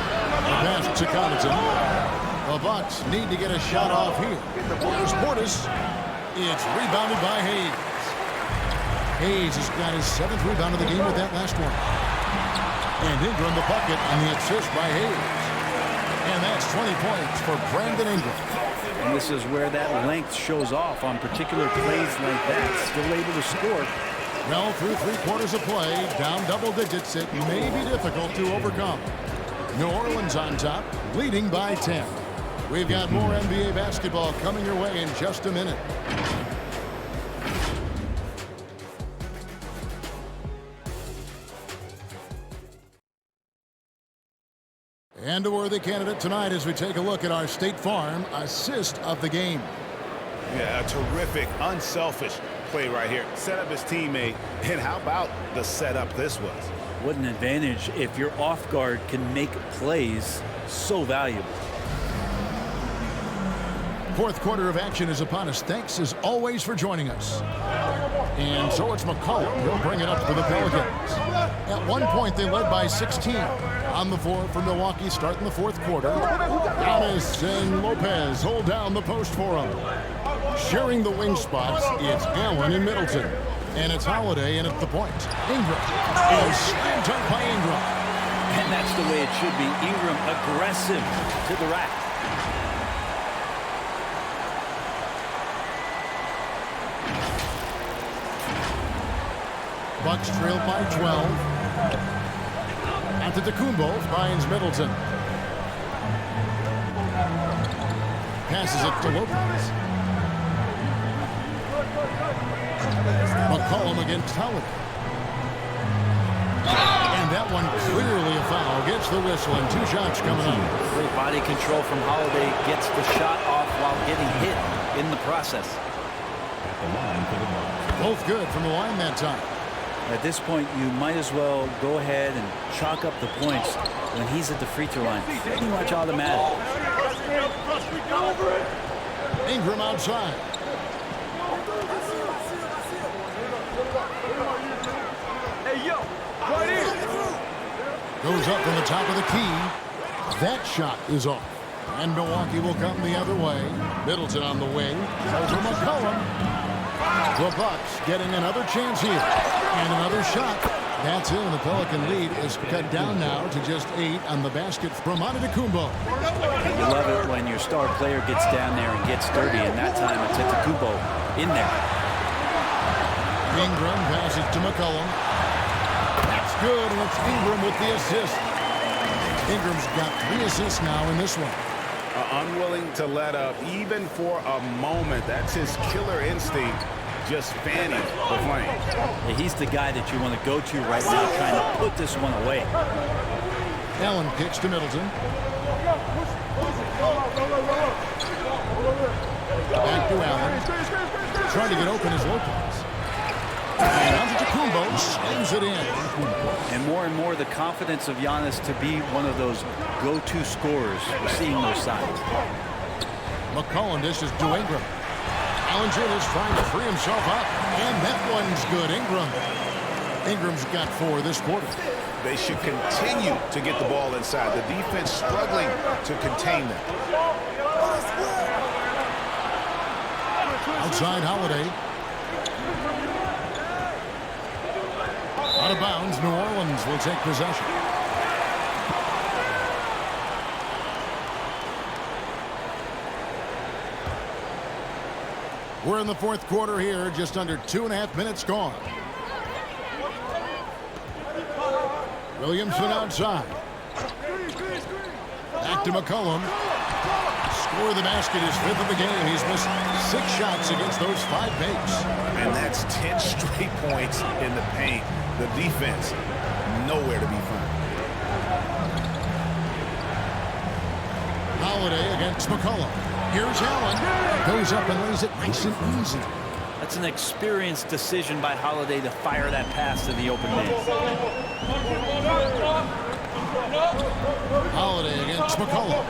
The pass to Connaughton. The Bucks need to get a shot off here. There's Portis. It's rebounded by Hayes. Hayes has got his 7th rebound of the game with that last one. And Ingram the bucket on the assist by Hayes. And that's 20 points for Brandon Ingram. And this is where that length shows off on particular plays like that. Still able to score. Well, through 3 quarters of play, down double digits, it may be difficult to overcome. New Orleans on top, leading by 10. We've got more NBA basketball coming your way in just a minute. And a worthy candidate tonight as we take a look at our State Farm assist of the game. Yeah, a terrific, unselfish play right here. Set up his teammate, and how about the setup this was? What an advantage if your off guard can make plays so valuable. Fourth quarter of action is upon us. Thanks, as always, for joining us. And so it's McCollum. He'll bring it up for the Pelicans. At one point, they led by 16. On the floor for Milwaukee, starting the fourth quarter. Giannis and Lopez hold down the post for him. Sharing the wing spots, it's Allen and Middleton. And it's Holiday in at the point. Ingram is slammed dunk by Ingram. And that's the way it should be. Ingram aggressive to the rack. Bucks trailed by 12. Antetokounmpo finds Middleton. Passes it to Lopez. McCollum against Howard. And that one clearly a foul. Gets the whistle and 2 shots coming up. Great body control from Holiday. Gets the shot off while getting hit in the process. At the line for the Bucks. Both good from the line that time. At this point, you might as well go ahead and chalk up the points when he's at the free throw line. Pretty much automatic. Ingram outside. Hey, yo, right here. Goes up from the top of the key. That shot is off. And Milwaukee will come the other way. Middleton on the wing. Over McCollum. The Bucks getting another chance here. And another shot. That's in. The Pelican lead is cut down now to just 8 on the basket from Antetokounmpo. You love it when your star player gets down there and gets dirty, and that time it's Antetokounmpo in there. Ingram passes to McCollum. That's good, and it's Ingram with the assist. Ingram's got 3 assists now in this one. Unwilling to let up even for a moment. That's his killer instinct, just fanning the flame. Yeah, he's the guy that you want to go to right now, trying to put this one away. Allen kicks to Middleton. Back to Allen. Trying to get open is Lopez. And Antetokounmpo slams it in. And more the confidence of Giannis to be one of those go-to scorers. We're seeing those signs. McCollum dishes to Ingram. Allen is trying to free himself up. And that one's good. Ingram's got 4 this quarter. They should continue to get the ball inside. The defense struggling to contain them. Outside Holiday. Out of bounds, New Orleans will take possession. We're in the fourth quarter here, just under 2.5 minutes gone. Williamson outside. Back to McCollum. Score the basket, his 5th of the game. He's missed 6 shots against those 5 makes. And that's 10 straight points in the paint. The defense, nowhere to be found. Holiday against McCollum. Here's Allen. Goes up and lays it nice and easy. That's an experienced decision by Holiday to fire that pass to the open man. Holiday against McCollum.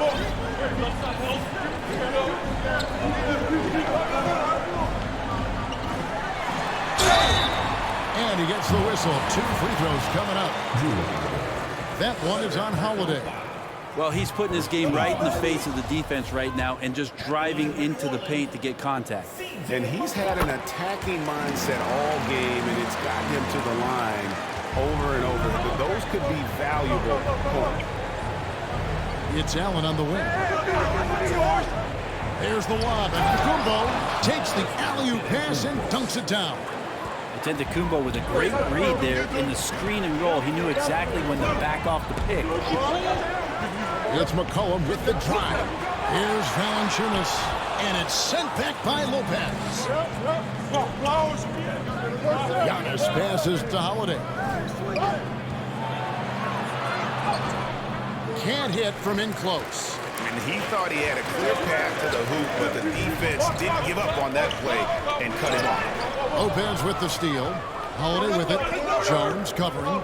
And he gets the whistle. 2 free throws coming up. That one is on Holiday. Well, he's putting his game right in the face of the defense right now and just driving into the paint to get contact. And he's had an attacking mindset all game, and it's gotten him to the line over and over. But those could be valuable points. It's Allen on the wing. There's the lob. Antetokounmpo takes the alley-oop pass and dunks it down. Antetokounmpo with a great read there in the screen and roll. He knew exactly when to back off the pick. It's McCollum with the drive. Here's Valanciunas, and it's sent back by Lopez. Giannis passes to Holiday. Can't hit from in close. And he thought he had a clear path to the hoop, but the defense didn't give up on that play and cut him off. Lopez with the steal. Holiday with it. Jones covering.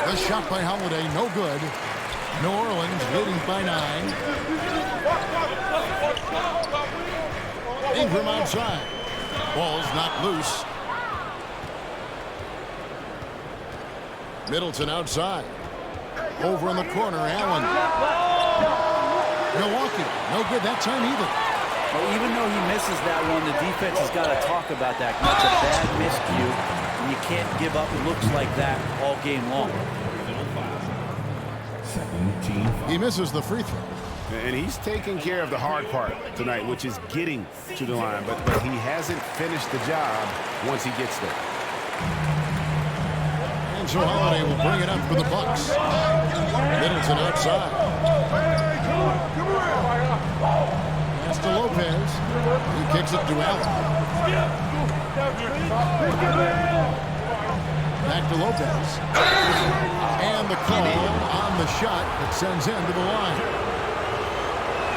The shot by Holiday, no good. New Orleans leading by 9. Ingram outside. Ball's not loose. Middleton outside. Over in the corner, Allen. Milwaukee, no good that time either. Well, even though he misses that one, the defense has got to talk about that. That's a bad miscue, and you can't give up looks like that all game long. He misses the free throw. And he's taking care of the hard part tonight, which is getting to the line. But he hasn't finished the job once he gets there. And so Holiday will bring it up for the Bucks. Middleton outside. Pass to Lopez. He kicks it to Allen. Back to Lopez. And the call on the shot that sends him to the line.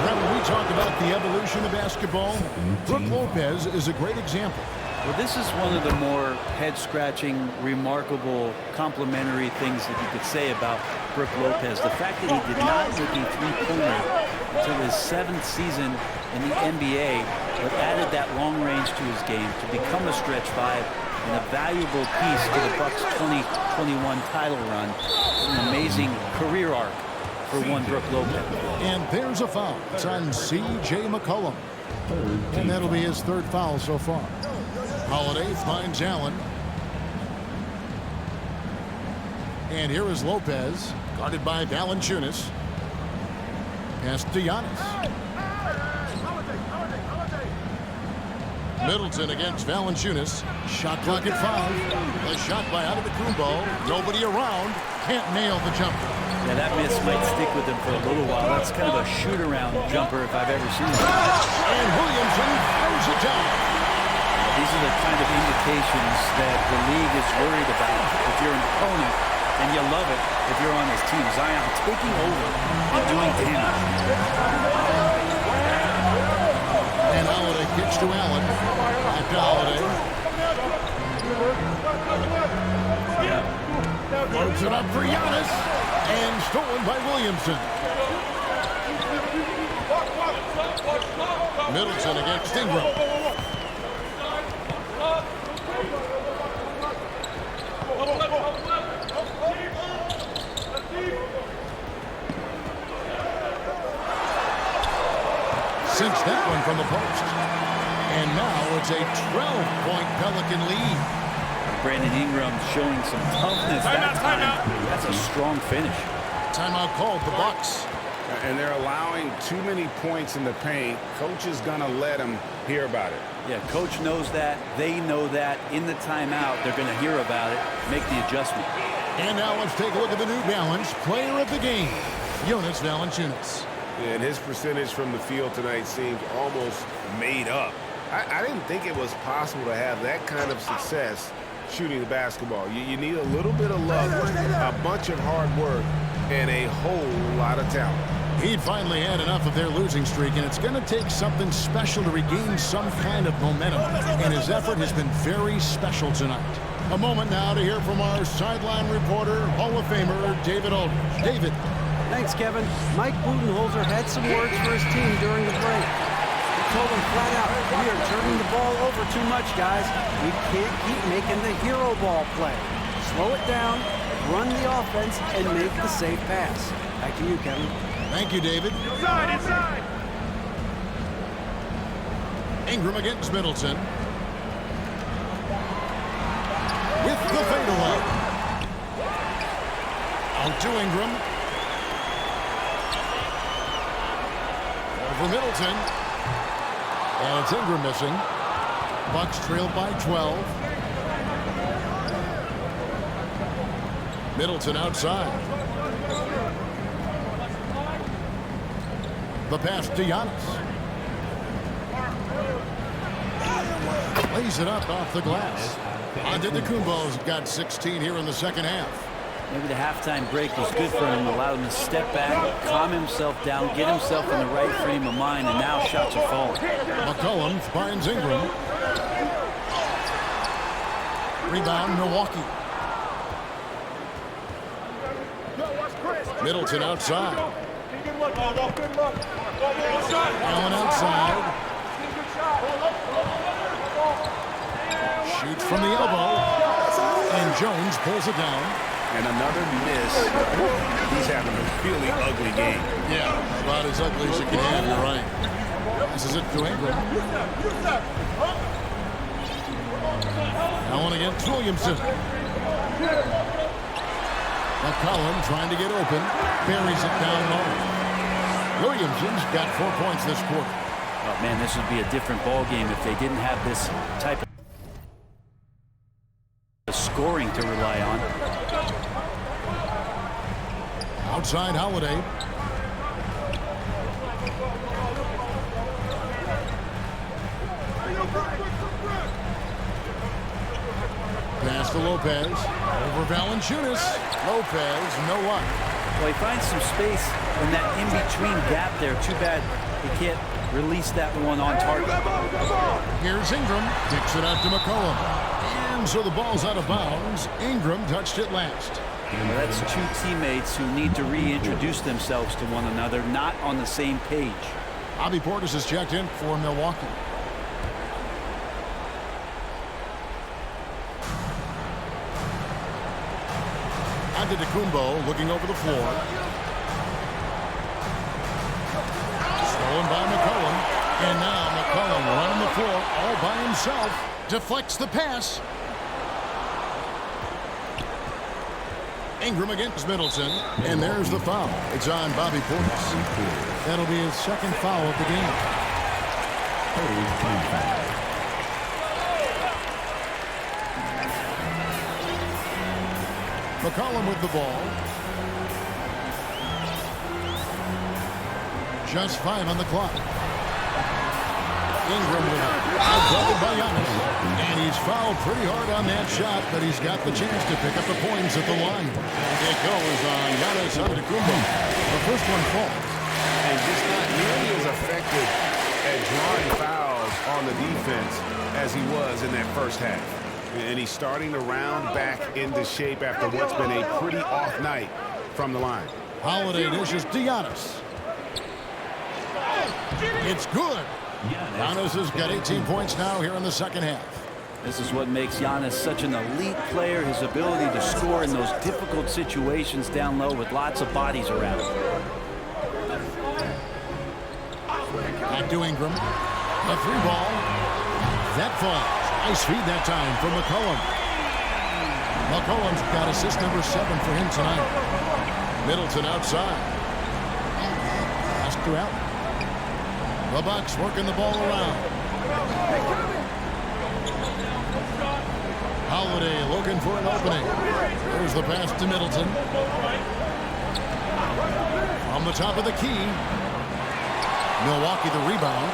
When we talk about the evolution of basketball, Brook Lopez is a great example. Well, this is one of the more head-scratching, remarkable, complimentary things that you could say about Brook Lopez. The fact that he did not make a three-pointer until his 7th season in the NBA, but added that long range to his game to become a stretch 5 and a valuable piece to the Bucks' 2021 title run. An amazing career arc for one Brook Lopez. And there's a foul. It's on C.J. McCollum. And that'll be his 3rd foul so far. Holiday finds Allen. And here is Lopez, guarded by Valanciunas. Pass to Giannis. Middleton against Valanciunas. Shot clock at 5. A shot by Antetokounmpo. Nobody around. Can't nail the jumper. Yeah, that miss might stick with him for a little while. That's kind of a shoot-around jumper if I've ever seen it. And Williamson throws it down. These are the kind of indications that the league is worried about if you're an opponent, and you love it if you're on his team. Zion taking over and doing damage. And Holiday kicks to Allen. Back to Holiday. Loads it up for Giannis. And stolen by Williamson. Middleton against Ingram. Sinks that one from the post. And now it's a 12-point Pelican lead. Brandon Ingram showing some toughness that time. That's a strong finish. Timeout called, the Bucks. And they're allowing too many points in the paint. Coach is going to let them hear about it. Yeah, coach knows that. They know that. In the timeout, they're going to hear about it, make the adjustment. And now let's take a look at the New Balance player of the game, Jonas Valanciunas. And his percentage from the field tonight seemed almost made up. I didn't think it was possible to have that kind of success shooting the basketball. You need a little bit of luck, a bunch of hard work, and a whole lot of talent. He'd finally had enough of their losing streak, and it's going to take something special to regain some kind of momentum. And his effort has been very special tonight. A moment now to hear from our sideline reporter, Hall of Famer David Aldridge. David. Thanks, Kevin. Mike Budenholzer had some words for his team during the break. He told them flat out, we are turning the ball over too much, guys. We can't keep making the hero ball play. Slow it down, run the offense, and make the safe pass. Back to you, Kevin. Thank you, David. Inside, inside. Ingram against Middleton. With the fadeaway. Out to Ingram. Over Middleton. And it's Ingram missing. Bucks trailed by 12. Middleton outside. The pass to Giannis. Lays it up off the glass. Antetokounmpo's got 16 here in the second half. Maybe the halftime break was good for him, allowed him to step back, calm himself down, get himself in the right frame of mind, and now shots are falling. McCollum finds Ingram. Rebound, Milwaukee. Middleton outside. Allen outside. Shoots from the elbow. And Jones pulls it down. And another miss. He's having a really ugly game. Yeah, about as ugly as you can have, you're right. This is it to Ingram. Allen against Williamson. McCollum trying to get open. Buries it down low. Williamson's got 4 points this quarter. Oh, man, this would be a different ball game if they didn't have this type of scoring to rely on. Outside Holiday. Pass to Lopez. Over Valanciunas. Lopez, no one. Well, he finds some space in that in-between gap there. Too bad he can't release that one on target. Here's Ingram. Kicks it out to McCollum. And so the ball's out of bounds. Ingram touched it last. Well, that's two teammates who need to reintroduce themselves to one another, not on the same page. Bobby Portis has checked in for Milwaukee. Antetokounmpo looking over the floor. Stolen by McCollum. And now McCollum running the floor all by himself. Deflects the pass. Ingram against Middleton. And there's the foul. It's on Bobby Portis. That'll be his second foul of the game. McCollum with the ball. Just 5 on the clock. Ingram with it. Doubled by Giannis. And he's fouled pretty hard on that shot, but he's got the chance to pick up the points at the line. It goes on Giannis Antetokounmpo. The first one falls. And just not nearly as effective at drawing fouls on the defense as he was in that first half. And he's starting to round back into shape after what's been a pretty off night from the line. Holiday dishes to Giannis. It's good. Giannis has got 18 points now here in the second half. This is what makes Giannis such an elite player, his ability to score in those difficult situations down low with lots of bodies around. Back to Ingram. The 3-ball. That falls. Nice feed that time from McCollum. McCollum's got assist number 7 for him tonight. Middleton outside. Pass to Allen. The Bucks working the ball around. Holiday looking for an opening. There's the pass to Middleton. From the top of the key. Milwaukee the rebound.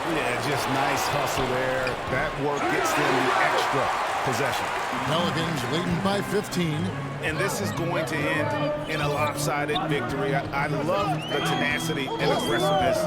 Yeah, just nice hustle there. That work gets them the extra possession. Pelicans leading by 15. And this is going to end in a lopsided victory. I love the tenacity and aggressiveness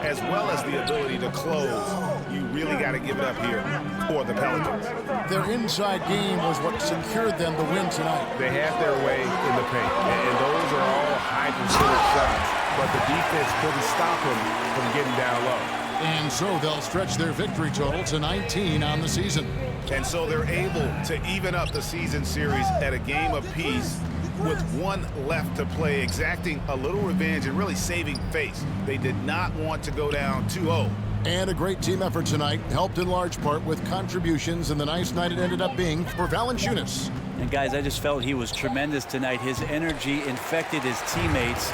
as well as the ability to close. You really got to give it up here for the Pelicans. Their inside game was what secured them the win tonight. They had their way in the paint, and those are all high-percentage shots. But the defense couldn't stop them from getting down low. And so they'll stretch their victory total to 19 on the season. And so they're able to even up the season series at a game apiece with one left to play, exacting a little revenge and really saving face. They did not want to go down 2-0. And a great team effort tonight, helped in large part with contributions, and the nice night it ended up being for Valanciunas. And guys, I just felt he was tremendous tonight. His energy infected his teammates,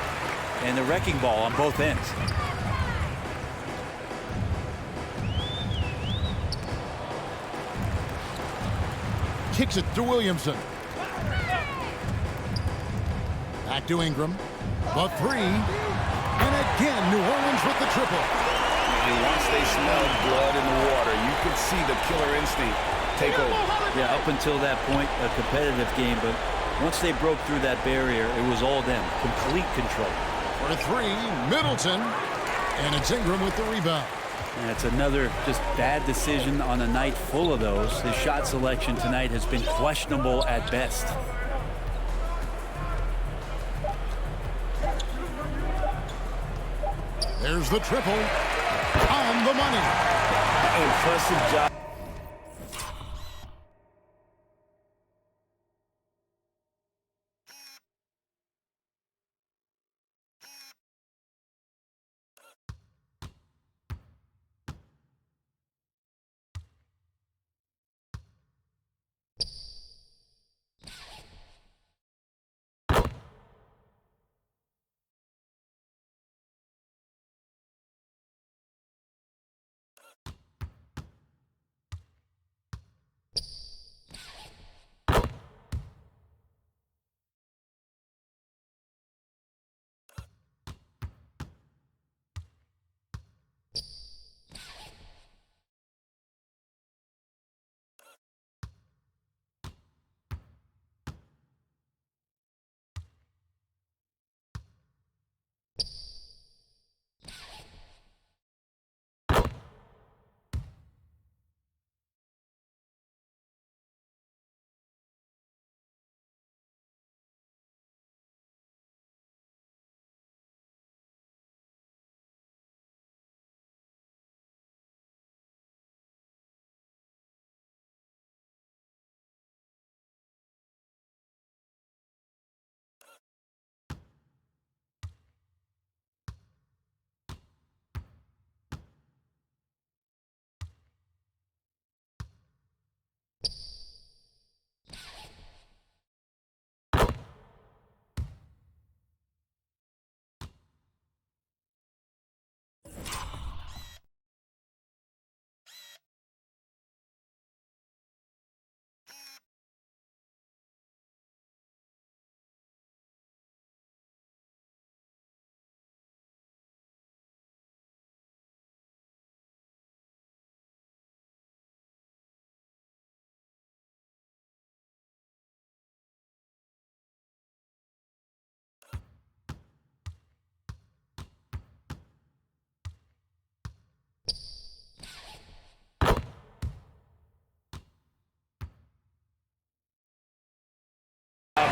and the wrecking ball on both ends. Kicks it to Williamson. Back to Ingram. The 3. And again, New Orleans with the triple. And once they smelled blood in the water, you could see the killer instinct take over. Yeah, up until that point, a competitive game, but once they broke through that barrier, it was all them. Complete control. For 3, Middleton. And it's Ingram with the rebound. And it's another just bad decision on a night full of those. His shot selection tonight has been questionable at best. There's the triple. On the money. Impressive job.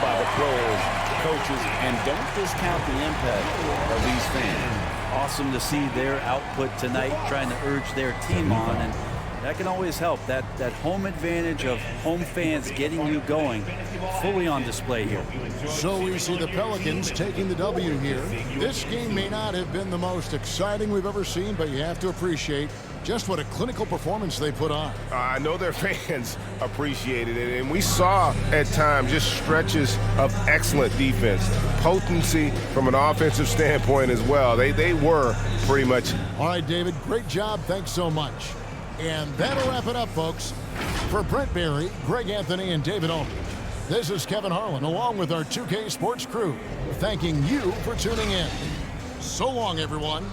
By the players, coaches, and don't discount the impact of these fans. Awesome to see their output tonight, trying to urge their team on, and that can always help. That home advantage of home fans getting you going, fully on display here. So we see the Pelicans taking the W here. This game may not have been the most exciting we've ever seen, but you have to appreciate just what a clinical performance they put on. I know their fans appreciated it, and we saw at times just stretches of excellent defense, potency from an offensive standpoint as well. They were pretty much. All right, David, great job. Thanks so much. And that'll wrap it up, folks. For Brent Barry, Greg Anthony, and David Aldridge, this is Kevin Harlan, along with our 2K Sports crew, thanking you for tuning in. So long, everyone.